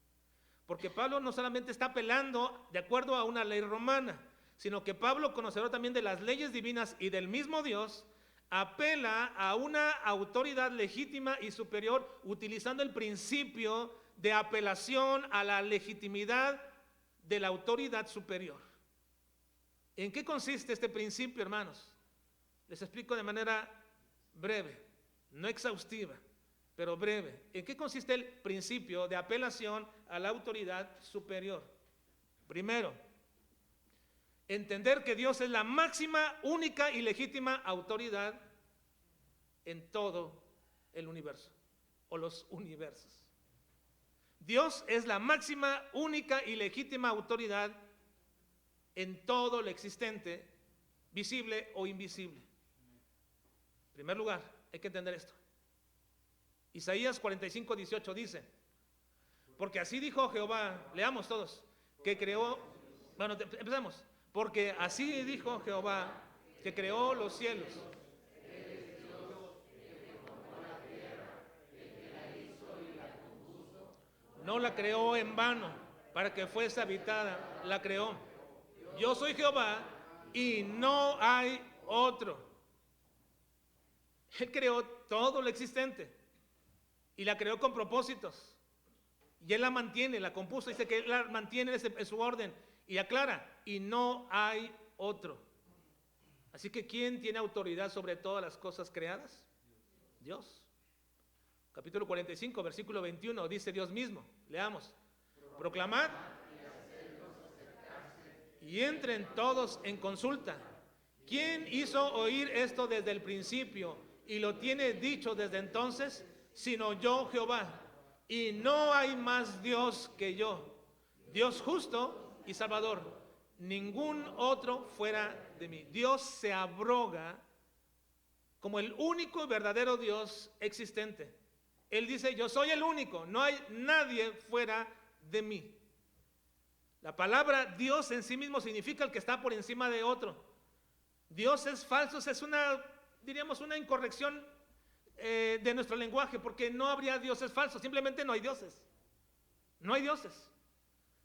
Speaker 1: Porque Pablo no solamente está apelando de acuerdo a una ley romana, sino que Pablo, conocedor también de las leyes divinas y del mismo Dios, apela a una autoridad legítima y superior utilizando el principio de apelación a la legitimidad de la autoridad superior. ¿En qué consiste este principio, hermanos? Les explico de manera breve, no exhaustiva, pero breve. ¿En qué consiste el principio de apelación a la autoridad superior? Primero, entender que Dios es la máxima, única y legítima autoridad en todo el universo o los universos. Dios es la máxima, única y legítima autoridad en todo lo existente, visible o invisible. En primer lugar, hay que entender esto. Isaías 45:18 dice: porque así dijo Jehová, leamos todos, que creó, bueno, empezamos. Porque así dijo Jehová, que creó los cielos. No la creó en vano, para que fuese habitada, la creó. Yo soy Jehová y no hay otro. Él creó todo lo existente y la creó con propósitos. Y Él la mantiene, la compuso, dice que Él la mantiene en su orden y aclara, y no hay otro. Así que ¿quién tiene autoridad sobre todas las cosas creadas? Dios. Capítulo 45, versículo 21, dice Dios mismo, leamos: proclamad y entren todos en consulta. ¿Quién hizo oír esto desde el principio y lo tiene dicho desde entonces? Sino yo, Jehová, y no hay más Dios que yo, Dios justo y salvador, ningún otro fuera de mí. Dios se abroga como el único y verdadero Dios existente. Él dice: yo soy el único, no hay nadie fuera de mí. La palabra Dios en sí mismo significa el que está por encima de otro. Dios es falso, es una, diríamos, una incorrección de nuestro lenguaje, porque no habría dioses falsos, simplemente no hay dioses. No hay dioses.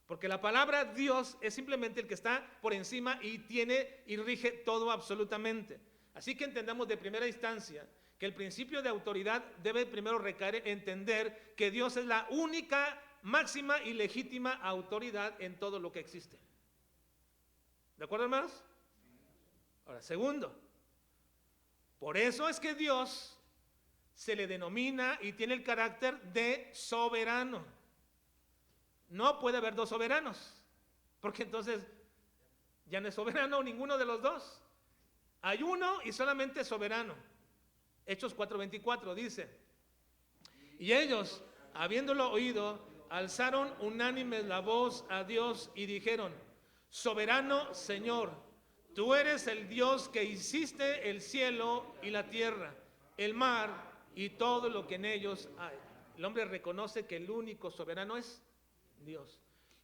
Speaker 1: Porque la palabra Dios es simplemente el que está por encima y tiene y rige todo absolutamente. Así que entendamos de primera instancia que el principio de autoridad debe primero recaer en entender que Dios es la única, máxima y legítima autoridad en todo lo que existe. ¿De acuerdo, hermanos? Ahora, segundo, por eso es que Dios se le denomina y tiene el carácter de soberano. No puede haber dos soberanos, porque entonces ya no es soberano ninguno de los dos. Hay uno y solamente soberano. Hechos 4:24 dice: y ellos, habiéndolo oído, alzaron unánimes la voz a Dios y dijeron: soberano Señor, tú eres el Dios que hiciste el cielo y la tierra, el mar y todo lo que en ellos hay. El hombre reconoce que el único soberano es Dios.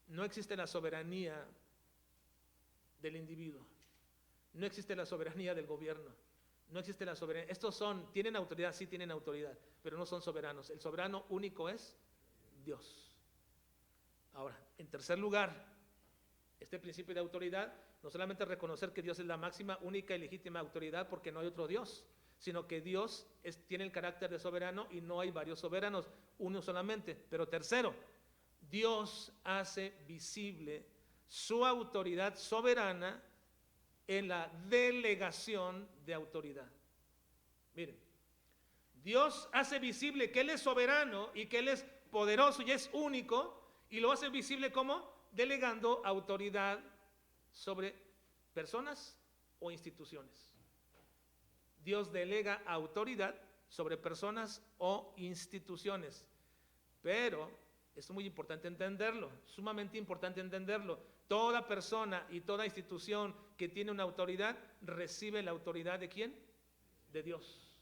Speaker 1: No existe la soberanía del individuo. No existe la soberanía del gobierno. No existe la soberanía. Estos tienen autoridad, sí tienen autoridad, pero no son soberanos. El soberano único es Dios. Ahora, en tercer lugar, este principio de autoridad no solamente reconocer que Dios es la máxima, única y legítima autoridad porque no hay otro Dios, sino que Dios tiene el carácter de soberano y no hay varios soberanos, uno solamente. Pero tercero, Dios hace visible su autoridad soberana en la delegación de autoridad. Miren, Dios hace visible que Él es soberano y que Él es poderoso y es único, y lo hace visible como delegando autoridad sobre personas o instituciones. Dios delega autoridad sobre personas o instituciones, pero es muy importante entenderlo, sumamente importante entenderlo. Toda persona y toda institución que tiene una autoridad recibe la autoridad ¿de quién? De Dios.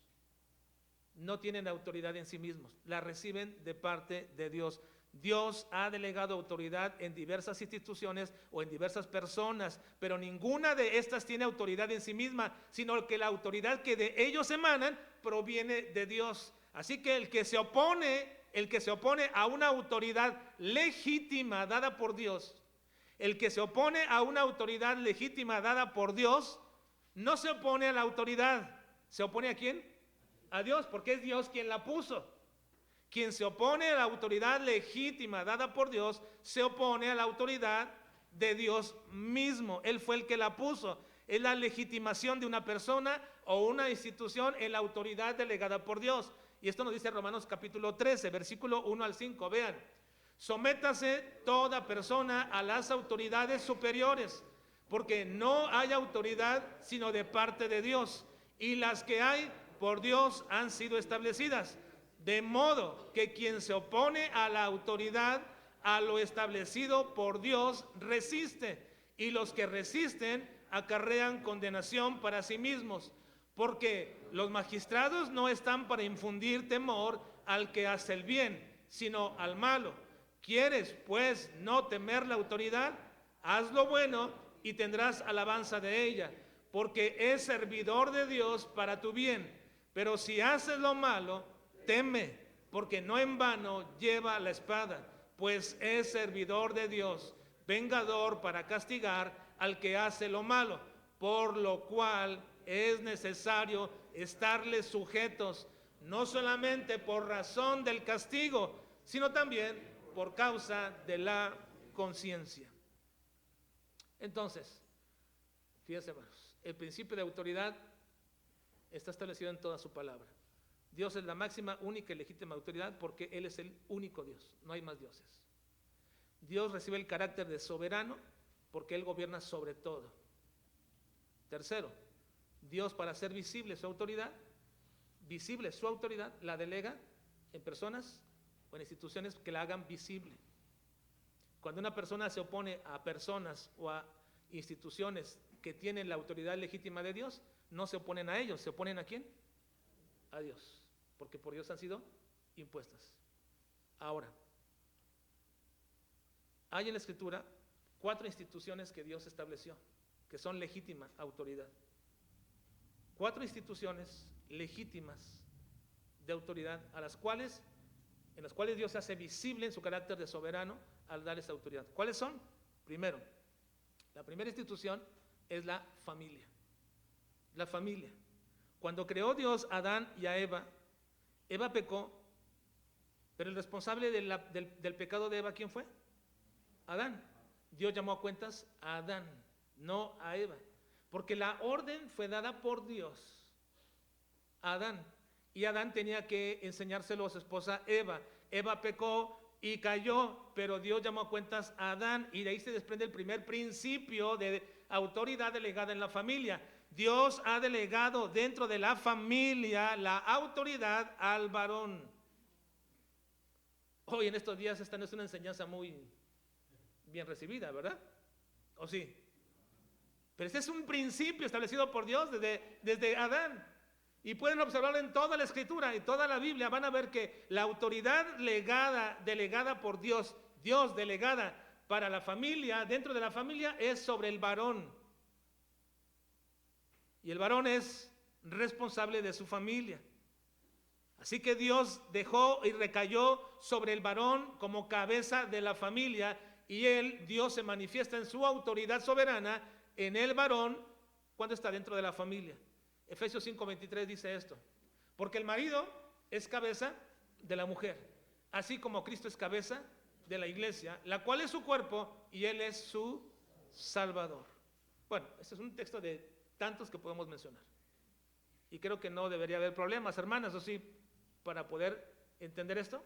Speaker 1: No tienen autoridad en sí mismos, la reciben de parte de Dios. Dios ha delegado autoridad en diversas instituciones o en diversas personas, pero ninguna de estas tiene autoridad en sí misma, sino que la autoridad que de ellos emanan proviene de Dios. Así que el que se opone a una autoridad legítima dada por Dios, el que se opone a una autoridad legítima dada por Dios, no se opone a la autoridad. ¿Se opone a quién? A Dios, porque es Dios quien la puso. Quien se opone a la autoridad legítima dada por Dios, se opone a la autoridad de Dios mismo. Él fue el que la puso. Es la legitimación de una persona o una institución en la autoridad delegada por Dios. Y esto nos dice Romanos capítulo 13, versículo 1 al 5. Vean, sométase toda persona a las autoridades superiores, porque no hay autoridad sino de parte de Dios, y las que hay por Dios han sido establecidas. De modo que quien se opone a la autoridad, a lo establecido por Dios, resiste, y los que resisten acarrean condenación para sí mismos, porque los magistrados no están para infundir temor al que hace el bien, sino al malo. ¿Quieres, pues, no temer la autoridad? Haz lo bueno y tendrás alabanza de ella, porque es servidor de Dios para tu bien. Pero si haces lo malo, teme, porque no en vano lleva la espada, pues es servidor de Dios, vengador para castigar al que hace lo malo, por lo cual es necesario estarles sujetos, no solamente por razón del castigo, sino también por causa de la conciencia. Entonces, fíjense, hermanos, el principio de autoridad está establecido en toda su palabra. Dios es la máxima, única y legítima autoridad porque Él es el único Dios, no hay más dioses. Dios recibe el carácter de soberano porque Él gobierna sobre todo. Tercero, Dios, para hacer visible su autoridad, la delega en personas o en instituciones que la hagan visible. Cuando una persona se opone a personas o a instituciones que tienen la autoridad legítima de Dios, no se oponen a ellos, ¿se oponen a quién? A Dios, porque por Dios han sido impuestas. Ahora, hay en la Escritura 4 instituciones que Dios estableció, que son legítima autoridad. 4 instituciones legítimas de autoridad en las cuales Dios se hace visible en su carácter de soberano al dar esa autoridad. ¿Cuáles son? Primero, la primera institución es la familia. La familia. Cuando creó Dios a Adán y a Eva, Eva pecó, pero el responsable del pecado de Eva, ¿quién fue? Adán. Dios llamó a cuentas a Adán, no a Eva, porque la orden fue dada por Dios a Adán, y Adán tenía que enseñárselo a su esposa Eva. Eva pecó y cayó, pero Dios llamó a cuentas a Adán, y de ahí se desprende el primer principio de autoridad delegada en la familia. Dios ha delegado dentro de la familia la autoridad al varón. Hoy en estos días esta no es una enseñanza muy bien recibida, ¿verdad? ¿O sí? Pero ese es un principio establecido por Dios desde Adán. Y pueden observarlo en toda la Escritura y toda la Biblia. Van a ver que la autoridad delegada por Dios delegada para la familia, dentro de la familia, es sobre el varón. Y el varón es responsable de su familia. Así que Dios dejó y recayó sobre el varón como cabeza de la familia, y Dios se manifiesta en su autoridad soberana en el varón cuando está dentro de la familia. Efesios 5:23 dice esto: porque el marido es cabeza de la mujer, así como Cristo es cabeza de la iglesia, la cual es su cuerpo y Él es su Salvador. Bueno, este es un texto de tantos que podemos mencionar. Y creo que no debería haber problemas, hermanas, o sí, para poder entender esto.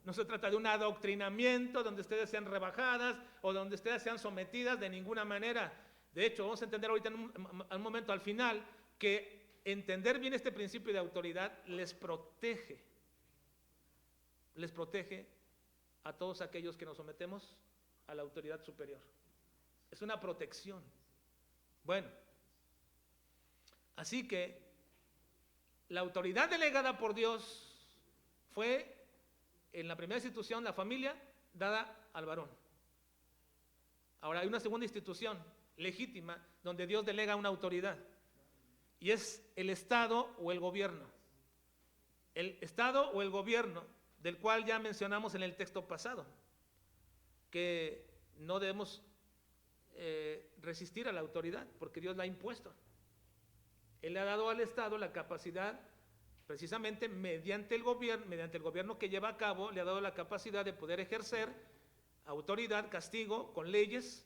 Speaker 1: No se trata de un adoctrinamiento donde ustedes sean rebajadas o donde ustedes sean sometidas de ninguna manera. De hecho, vamos a entender ahorita en un momento al final que entender bien este principio de autoridad les protege a todos aquellos que nos sometemos a la autoridad superior. Es una protección. Bueno, así que la autoridad delegada por Dios fue en la primera institución, la familia, dada al varón. Ahora hay una segunda institución legítima donde Dios delega una autoridad y es el Estado o el gobierno. El Estado o el gobierno del cual ya mencionamos en el texto pasado, que no debemos resistir a la autoridad porque Dios la ha impuesto. Él le ha dado al Estado la capacidad, precisamente mediante el gobierno que lleva a cabo, le ha dado la capacidad de poder ejercer autoridad, castigo, con leyes,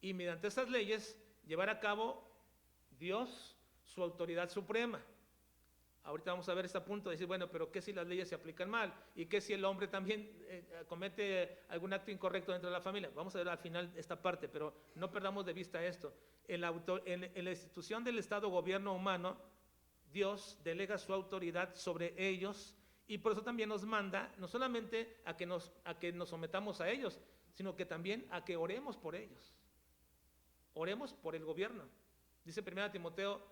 Speaker 1: y mediante esas leyes llevar a cabo Dios su autoridad suprema. Ahorita vamos a ver este punto de decir, bueno, pero ¿qué si las leyes se aplican mal? ¿Y qué si el hombre también comete algún acto incorrecto dentro de la familia? Vamos a ver al final esta parte, pero no perdamos de vista esto. En la institución del Estado gobierno humano, Dios delega su autoridad sobre ellos y por eso también nos manda no solamente a que nos sometamos a ellos, sino que también a que oremos por ellos. Oremos por el gobierno. Dice 1 Timoteo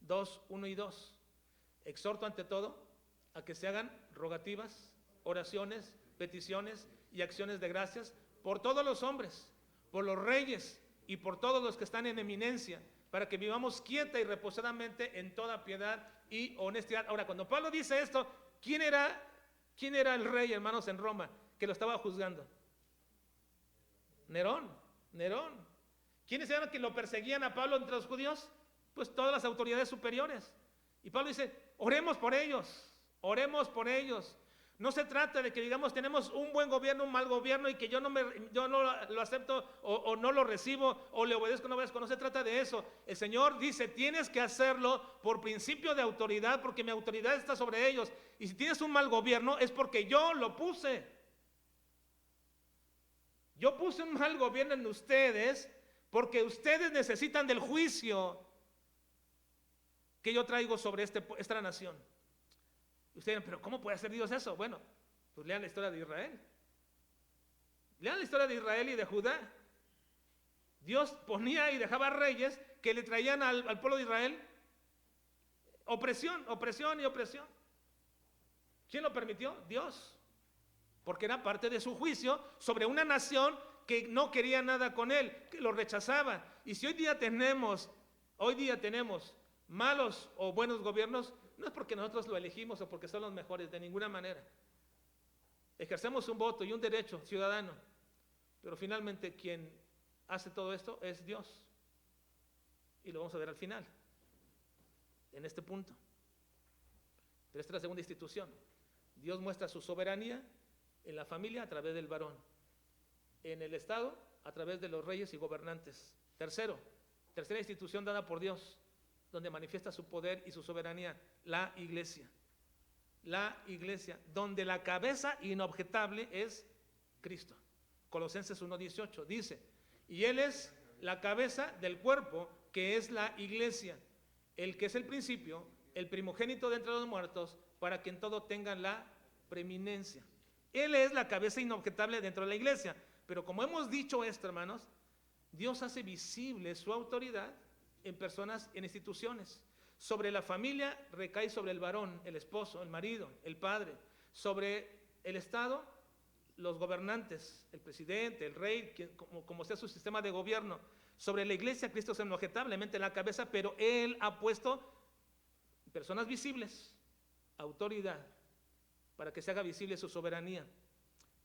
Speaker 1: 2, 1 y 2. Exhorto ante todo a que se hagan rogativas, oraciones, peticiones y acciones de gracias por todos los hombres, por los reyes y por todos los que están en eminencia, para que vivamos quieta y reposadamente en toda piedad y honestidad. Ahora, cuando Pablo dice esto, ¿quién era el rey, hermanos, en Roma, que lo estaba juzgando? Nerón. ¿Quiénes eran los que lo perseguían a Pablo entre los judíos? Pues todas las autoridades superiores. Y Pablo dice, oremos por ellos. No se trata de que digamos tenemos un buen gobierno, un mal gobierno y que yo no lo acepto o no lo recibo o le obedezco o no obedezco. No se trata de eso. El Señor dice, tienes que hacerlo por principio de autoridad porque mi autoridad está sobre ellos. Y si tienes un mal gobierno es porque yo lo puse. Yo puse un mal gobierno en ustedes porque ustedes necesitan del juicio que yo traigo sobre esta nación. Ustedes dirán, pero ¿cómo puede hacer Dios eso? Bueno, pues lean la historia de Israel. Lean la historia de Israel y de Judá. Dios ponía y dejaba reyes que le traían al pueblo de Israel opresión. ¿Quién lo permitió? Dios. Porque era parte de su juicio sobre una nación que no quería nada con él, que lo rechazaba. Y si hoy día tenemos malos o buenos gobiernos, no es porque nosotros lo elegimos o porque son los mejores, de ninguna manera. Ejercemos un voto y un derecho ciudadano, pero finalmente quien hace todo esto es Dios. Y lo vamos a ver al final, en este punto. Pero esta es la segunda institución. Dios muestra su soberanía en la familia a través del varón, en el Estado a través de los reyes y gobernantes. Tercera institución dada por Dios, donde manifiesta su poder y su soberanía, la iglesia. La iglesia, donde la cabeza inobjetable es Cristo. Colosenses 1:18 dice, y Él es la cabeza del cuerpo, que es la iglesia, el que es el principio, el primogénito de entre los muertos, para que en todo tengan la preeminencia. Él es la cabeza inobjetable dentro de la iglesia. Pero como hemos dicho esto, hermanos, Dios hace visible su autoridad en personas, en instituciones. Sobre la familia recae sobre el varón, el esposo, el marido, el padre. Sobre el Estado, los gobernantes, el presidente, el rey, como sea su sistema de gobierno. Sobre la iglesia, Cristo es inobjetablemente la cabeza, pero Él ha puesto personas visibles, autoridad, para que se haga visible su soberanía.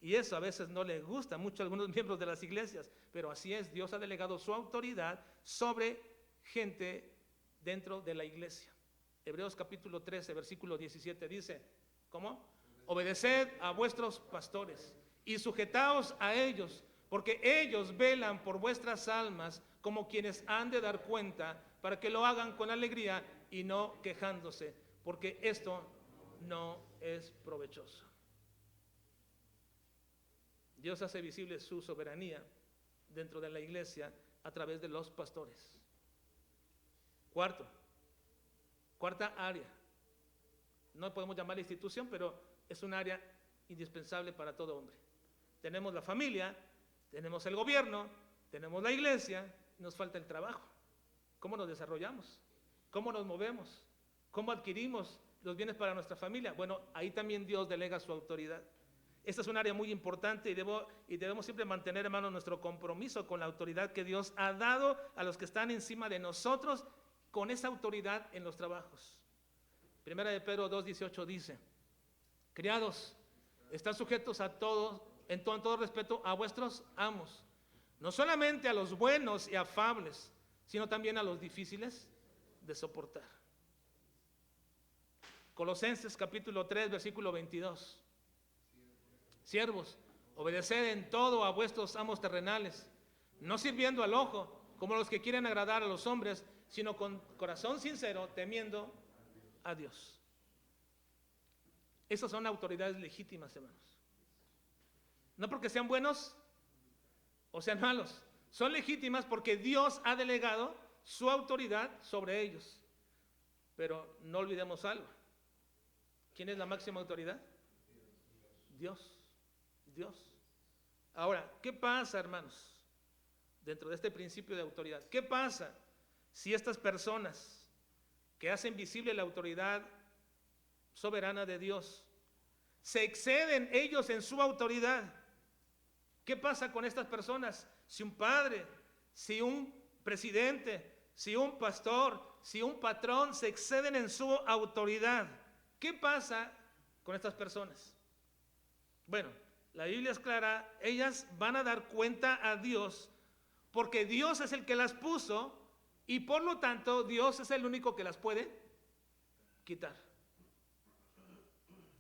Speaker 1: Y eso a veces no les gusta mucho a algunos miembros de las iglesias, pero así es, Dios ha delegado su autoridad sobre gente dentro de la iglesia. Hebreos capítulo 13, versículo 17 dice, ¿cómo? Obedeced a vuestros pastores y sujetaos a ellos, porque ellos velan por vuestras almas como quienes han de dar cuenta, para que lo hagan con alegría y no quejándose, porque esto no es provechoso. Dios hace visible su soberanía dentro de la iglesia a través de los pastores. Cuarta área. No podemos llamarla institución, pero es un área indispensable para todo hombre. Tenemos la familia, tenemos el gobierno, tenemos la iglesia, nos falta el trabajo. ¿Cómo nos desarrollamos? ¿Cómo nos movemos? ¿Cómo adquirimos los bienes para nuestra familia? Bueno, ahí también Dios delega su autoridad. Esta es un área muy importante y debemos siempre mantener, hermanos, nuestro compromiso con la autoridad que Dios ha dado a los que están encima de nosotros, con esa autoridad en los trabajos. Primera de Pedro 2:18 dice: criados, están sujetos a todos, en todo respeto, a vuestros amos, no solamente a los buenos y afables, sino también a los difíciles de soportar. Colosenses capítulo 3, versículo 22. Siervos, obedeced en todo a vuestros amos terrenales, no sirviendo al ojo, como los que quieren agradar a los hombres, sino con corazón sincero, temiendo a Dios. Esas son autoridades legítimas, hermanos. No porque sean buenos o sean malos, son legítimas porque Dios ha delegado su autoridad sobre ellos. Pero no olvidemos algo. ¿Quién es la máxima autoridad? Dios. Ahora, ¿qué pasa, hermanos? Dentro de este principio de autoridad, ¿qué pasa si estas personas que hacen visible la autoridad soberana de Dios se exceden ellos en su autoridad? ¿Qué pasa con estas personas? Si un padre, si un presidente, si un pastor, si un patrón se exceden en su autoridad, ¿qué pasa con estas personas? Bueno, la Biblia es clara, ellas van a dar cuenta a Dios, porque Dios es el que las puso y por lo tanto Dios es el único que las puede quitar.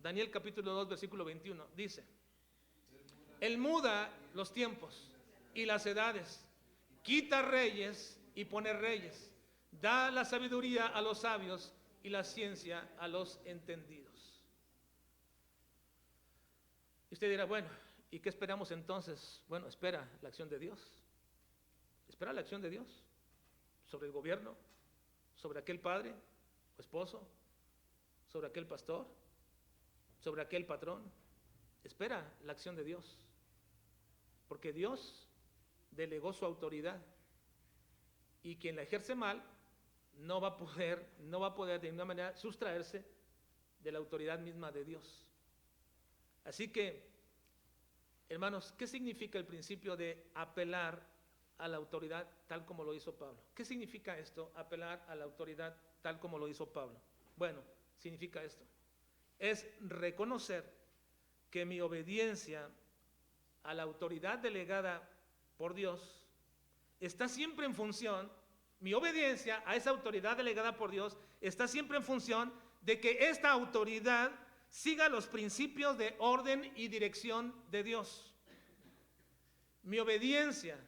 Speaker 1: Daniel capítulo 2 versículo 21 dice: Él muda los tiempos y las edades, quita reyes y pone reyes, da la sabiduría a los sabios y la ciencia a los entendidos. Y usted dirá, bueno, ¿y qué esperamos entonces? Bueno, espera la acción de Dios. Espera la acción de Dios sobre el gobierno, sobre aquel padre o esposo, sobre aquel pastor, sobre aquel patrón. Espera la acción de Dios, porque Dios delegó su autoridad y quien la ejerce mal no va a poder de ninguna manera sustraerse de la autoridad misma de Dios. Así que, hermanos, ¿qué significa el principio de apelar a la autoridad tal como lo hizo Pablo? ¿Qué significa esto, apelar a la autoridad tal como lo hizo Pablo? Bueno, significa esto: es reconocer que mi obediencia a la autoridad delegada por Dios está siempre en función, mi obediencia a esa autoridad delegada por Dios está siempre en función de que esta autoridad siga los principios de orden y dirección de Dios. Mi obediencia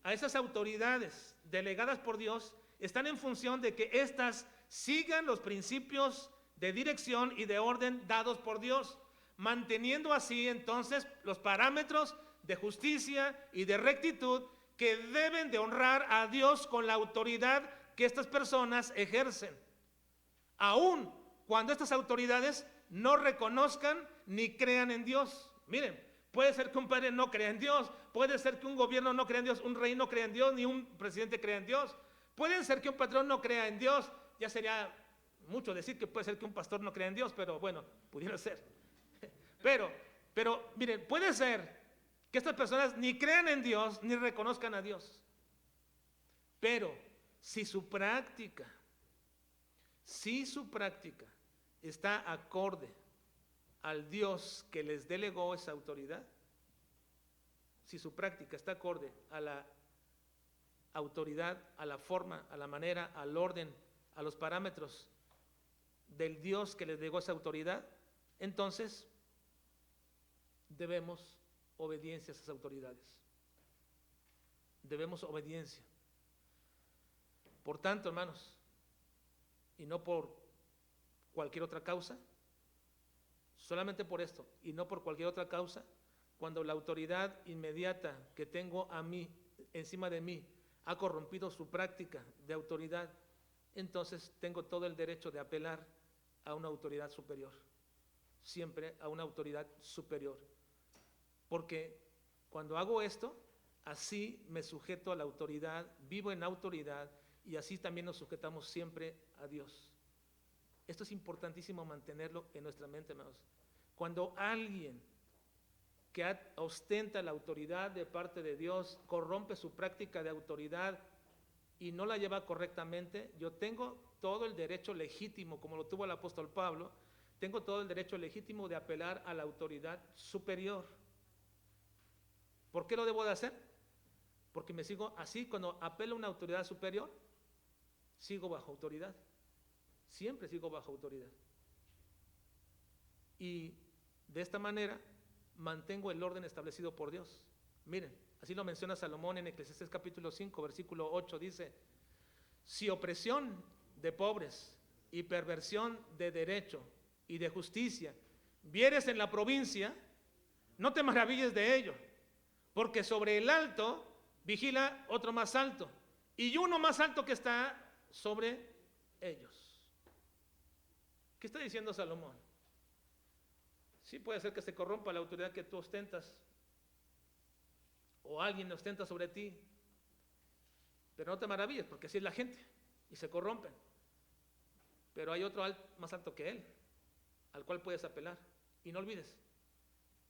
Speaker 1: a esas autoridades delegadas por Dios están en función de que éstas sigan los principios de dirección y de orden dados por Dios, manteniendo así entonces los parámetros de justicia y de rectitud que deben de honrar a Dios con la autoridad que estas personas ejercen, aun cuando estas autoridades no reconozcan ni crean en Dios. Miren, puede ser que un padre no crea en Dios, puede ser que un gobierno no crea en Dios, un rey no crea en Dios, ni un presidente crea en Dios, puede ser que un patrón no crea en Dios. Ya sería mucho decir que puede ser que un pastor no crea en Dios, pero bueno, pudiera ser. Pero miren, puede ser que estas personas ni crean en Dios ni reconozcan a Dios, pero si su práctica está acorde al Dios que les delegó esa autoridad, si su práctica está acorde a la autoridad, a la forma, a la manera, al orden, a los parámetros del Dios que les delegó esa autoridad, entonces debemos obediencia a esas autoridades. Debemos obediencia. Por tanto, hermanos, y no por cualquier otra causa, solamente por esto, y no por cualquier otra causa, cuando la autoridad inmediata que tengo a mí, encima de mí, ha corrompido su práctica de autoridad, entonces tengo todo el derecho de apelar a una autoridad superior, siempre a una autoridad superior. Porque cuando hago esto, así me sujeto a la autoridad, vivo en autoridad, y así también nos sujetamos siempre a Dios. Esto es importantísimo mantenerlo en nuestra mente, hermanos. Cuando alguien que ostenta la autoridad de parte de Dios corrompe su práctica de autoridad y no la lleva correctamente, yo tengo todo el derecho legítimo, como lo tuvo el apóstol Pablo, tengo todo el derecho legítimo de apelar a la autoridad superior. ¿Por qué lo debo de hacer? Porque me sigo así, cuando apelo a una autoridad superior, sigo bajo autoridad. Siempre sigo bajo autoridad. Y de esta manera mantengo el orden establecido por Dios. Miren, así lo menciona Salomón en Eclesiastés capítulo 5, versículo 8, dice: si opresión de pobres y perversión de derecho y de justicia vieres en la provincia, no te maravilles de ello, porque sobre el alto vigila otro más alto, y uno más alto que está sobre ellos. ¿Qué está diciendo Salomón? Sí, puede ser que se corrompa la autoridad que tú ostentas, o alguien ostenta sobre ti, pero no te maravilles, porque así es la gente, y se corrompen. Pero hay otro más alto que él, al cual puedes apelar. Y no olvides,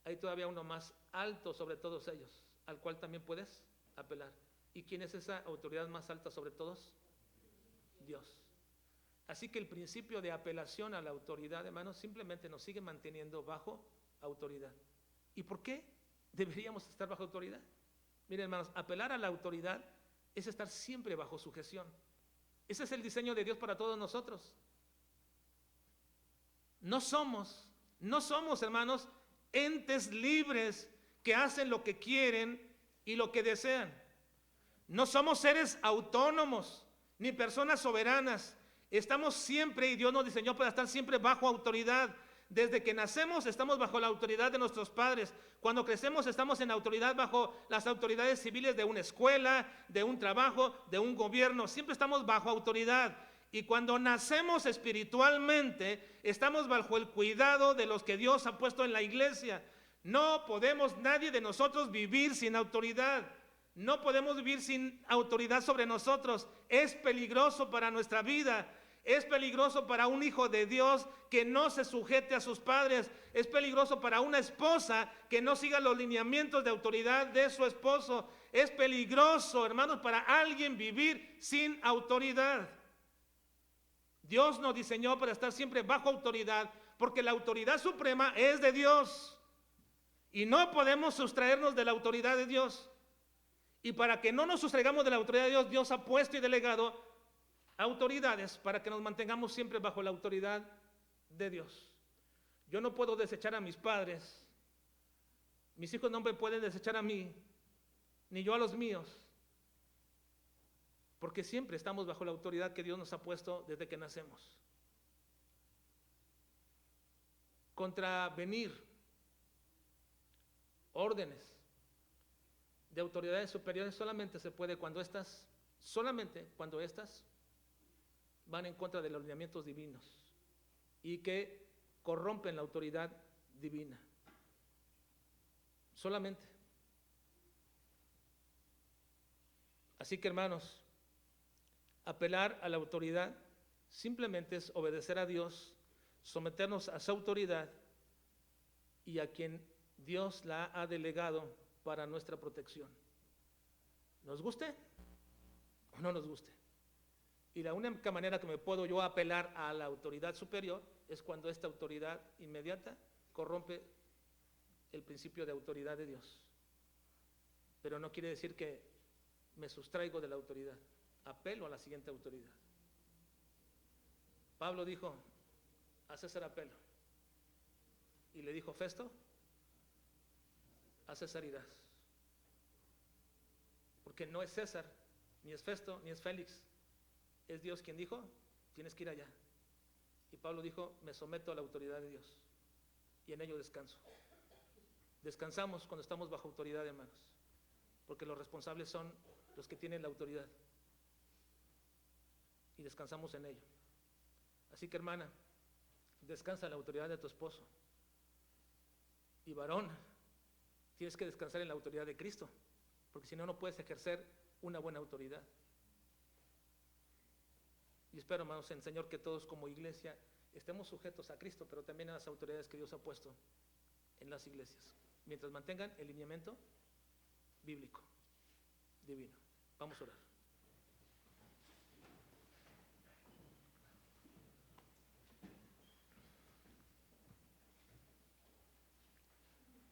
Speaker 1: hay todavía uno más alto sobre todos ellos, al cual también puedes apelar. ¿Y quién es esa autoridad más alta sobre todos? Dios. Así que el principio de apelación a la autoridad, hermanos, simplemente nos sigue manteniendo bajo autoridad. ¿Y por qué deberíamos estar bajo autoridad? Miren, hermanos, apelar a la autoridad es estar siempre bajo sujeción. Ese es el diseño de Dios para todos nosotros. No somos, hermanos, entes libres que hacen lo que quieren y lo que desean. No somos seres autónomos ni personas soberanas. Estamos siempre, y Dios nos diseñó para estar siempre bajo autoridad. Desde que nacemos estamos bajo la autoridad de nuestros padres. Cuando crecemos estamos en autoridad bajo las autoridades civiles de una escuela, de un trabajo, de un gobierno. Siempre estamos bajo autoridad. Y cuando nacemos espiritualmente estamos bajo el cuidado de los que Dios ha puesto en la iglesia. No podemos nadie de nosotros vivir sin autoridad. No podemos vivir sin autoridad sobre nosotros. Es peligroso para nuestra vida. Es peligroso para un hijo de Dios que no se sujete a sus padres. Es peligroso para una esposa que no siga los lineamientos de autoridad de su esposo. Es peligroso, hermanos, para alguien vivir sin autoridad. Dios nos diseñó para estar siempre bajo autoridad, porque la autoridad suprema es de Dios. Y no podemos sustraernos de la autoridad de Dios. Y para que no nos sustraigamos de la autoridad de Dios, Dios ha puesto y delegado autoridades para que nos mantengamos siempre bajo la autoridad de Dios. Yo no puedo desechar a mis padres, mis hijos no me pueden desechar a mí, ni yo a los míos, porque siempre estamos bajo la autoridad que Dios nos ha puesto desde que nacemos. Contravenir órdenes de autoridades superiores solamente se puede solamente cuando estas van en contra de los lineamientos divinos y que corrompen la autoridad divina. Solamente. Así que, hermanos, apelar a la autoridad simplemente es obedecer a Dios, someternos a su autoridad y a quien Dios la ha delegado para nuestra protección. ¿Nos guste o no nos guste? Y la única manera que me puedo yo apelar a la autoridad superior es cuando esta autoridad inmediata corrompe el principio de autoridad de Dios. Pero no quiere decir que me sustraigo de la autoridad. Apelo a la siguiente autoridad. Pablo dijo: a César apelo. Y le dijo Festo: a César irás. Porque no es César, ni es Festo, ni es Félix. Es Dios quien dijo, tienes que ir allá. Y Pablo dijo, me someto a la autoridad de Dios. Y en ello descanso. Descansamos cuando estamos bajo autoridad, hermanos. Porque los responsables son los que tienen la autoridad. Y descansamos en ello. Así que, hermana, descansa en la autoridad de tu esposo. Y varón, tienes que descansar en la autoridad de Cristo, porque si no, no puedes ejercer una buena autoridad. Y espero, hermanos, en el Señor, que todos como iglesia estemos sujetos a Cristo, pero también a las autoridades que Dios ha puesto en las iglesias, mientras mantengan el lineamiento bíblico, divino. Vamos a orar.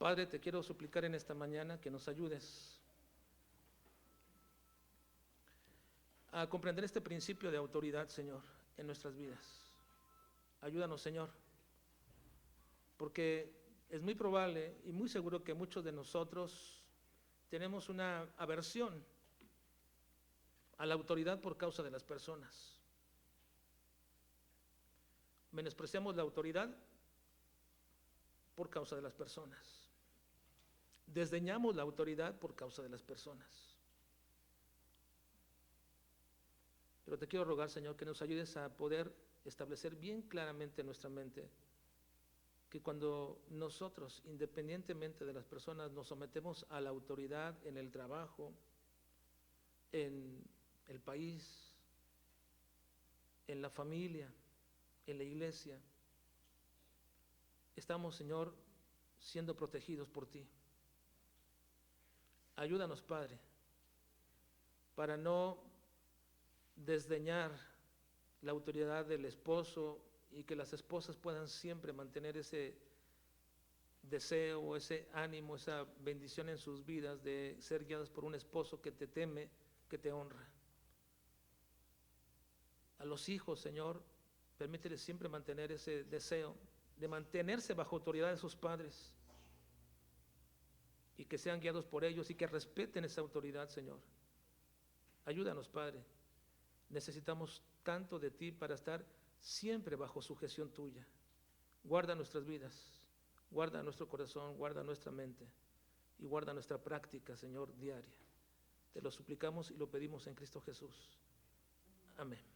Speaker 1: Padre, te quiero suplicar en esta mañana que nos ayudes a comprender este principio de autoridad, Señor, en nuestras vidas. Ayúdanos, Señor, porque es muy probable y muy seguro que muchos de nosotros tenemos una aversión a la autoridad por causa de las personas. Menospreciamos la autoridad por causa de las personas. Desdeñamos la autoridad por causa de las personas. Pero te quiero rogar, Señor, que nos ayudes a poder establecer bien claramente en nuestra mente que cuando nosotros, independientemente de las personas, nos sometemos a la autoridad en el trabajo, en el país, en la familia, en la iglesia, estamos, Señor, siendo protegidos por ti. Ayúdanos, Padre, para no desdeñar la autoridad del esposo y que las esposas puedan siempre mantener ese deseo, ese ánimo, esa bendición en sus vidas de ser guiadas por un esposo que te teme, que te honra. A los hijos, Señor, permíteles siempre mantener ese deseo de mantenerse bajo autoridad de sus padres y que sean guiados por ellos y que respeten esa autoridad, Señor. Ayúdanos, Padre. Necesitamos tanto de ti para estar siempre bajo sujeción tuya. Guarda nuestras vidas, guarda nuestro corazón, guarda nuestra mente y guarda nuestra práctica, Señor, diaria. Te lo suplicamos y lo pedimos en Cristo Jesús. Amén.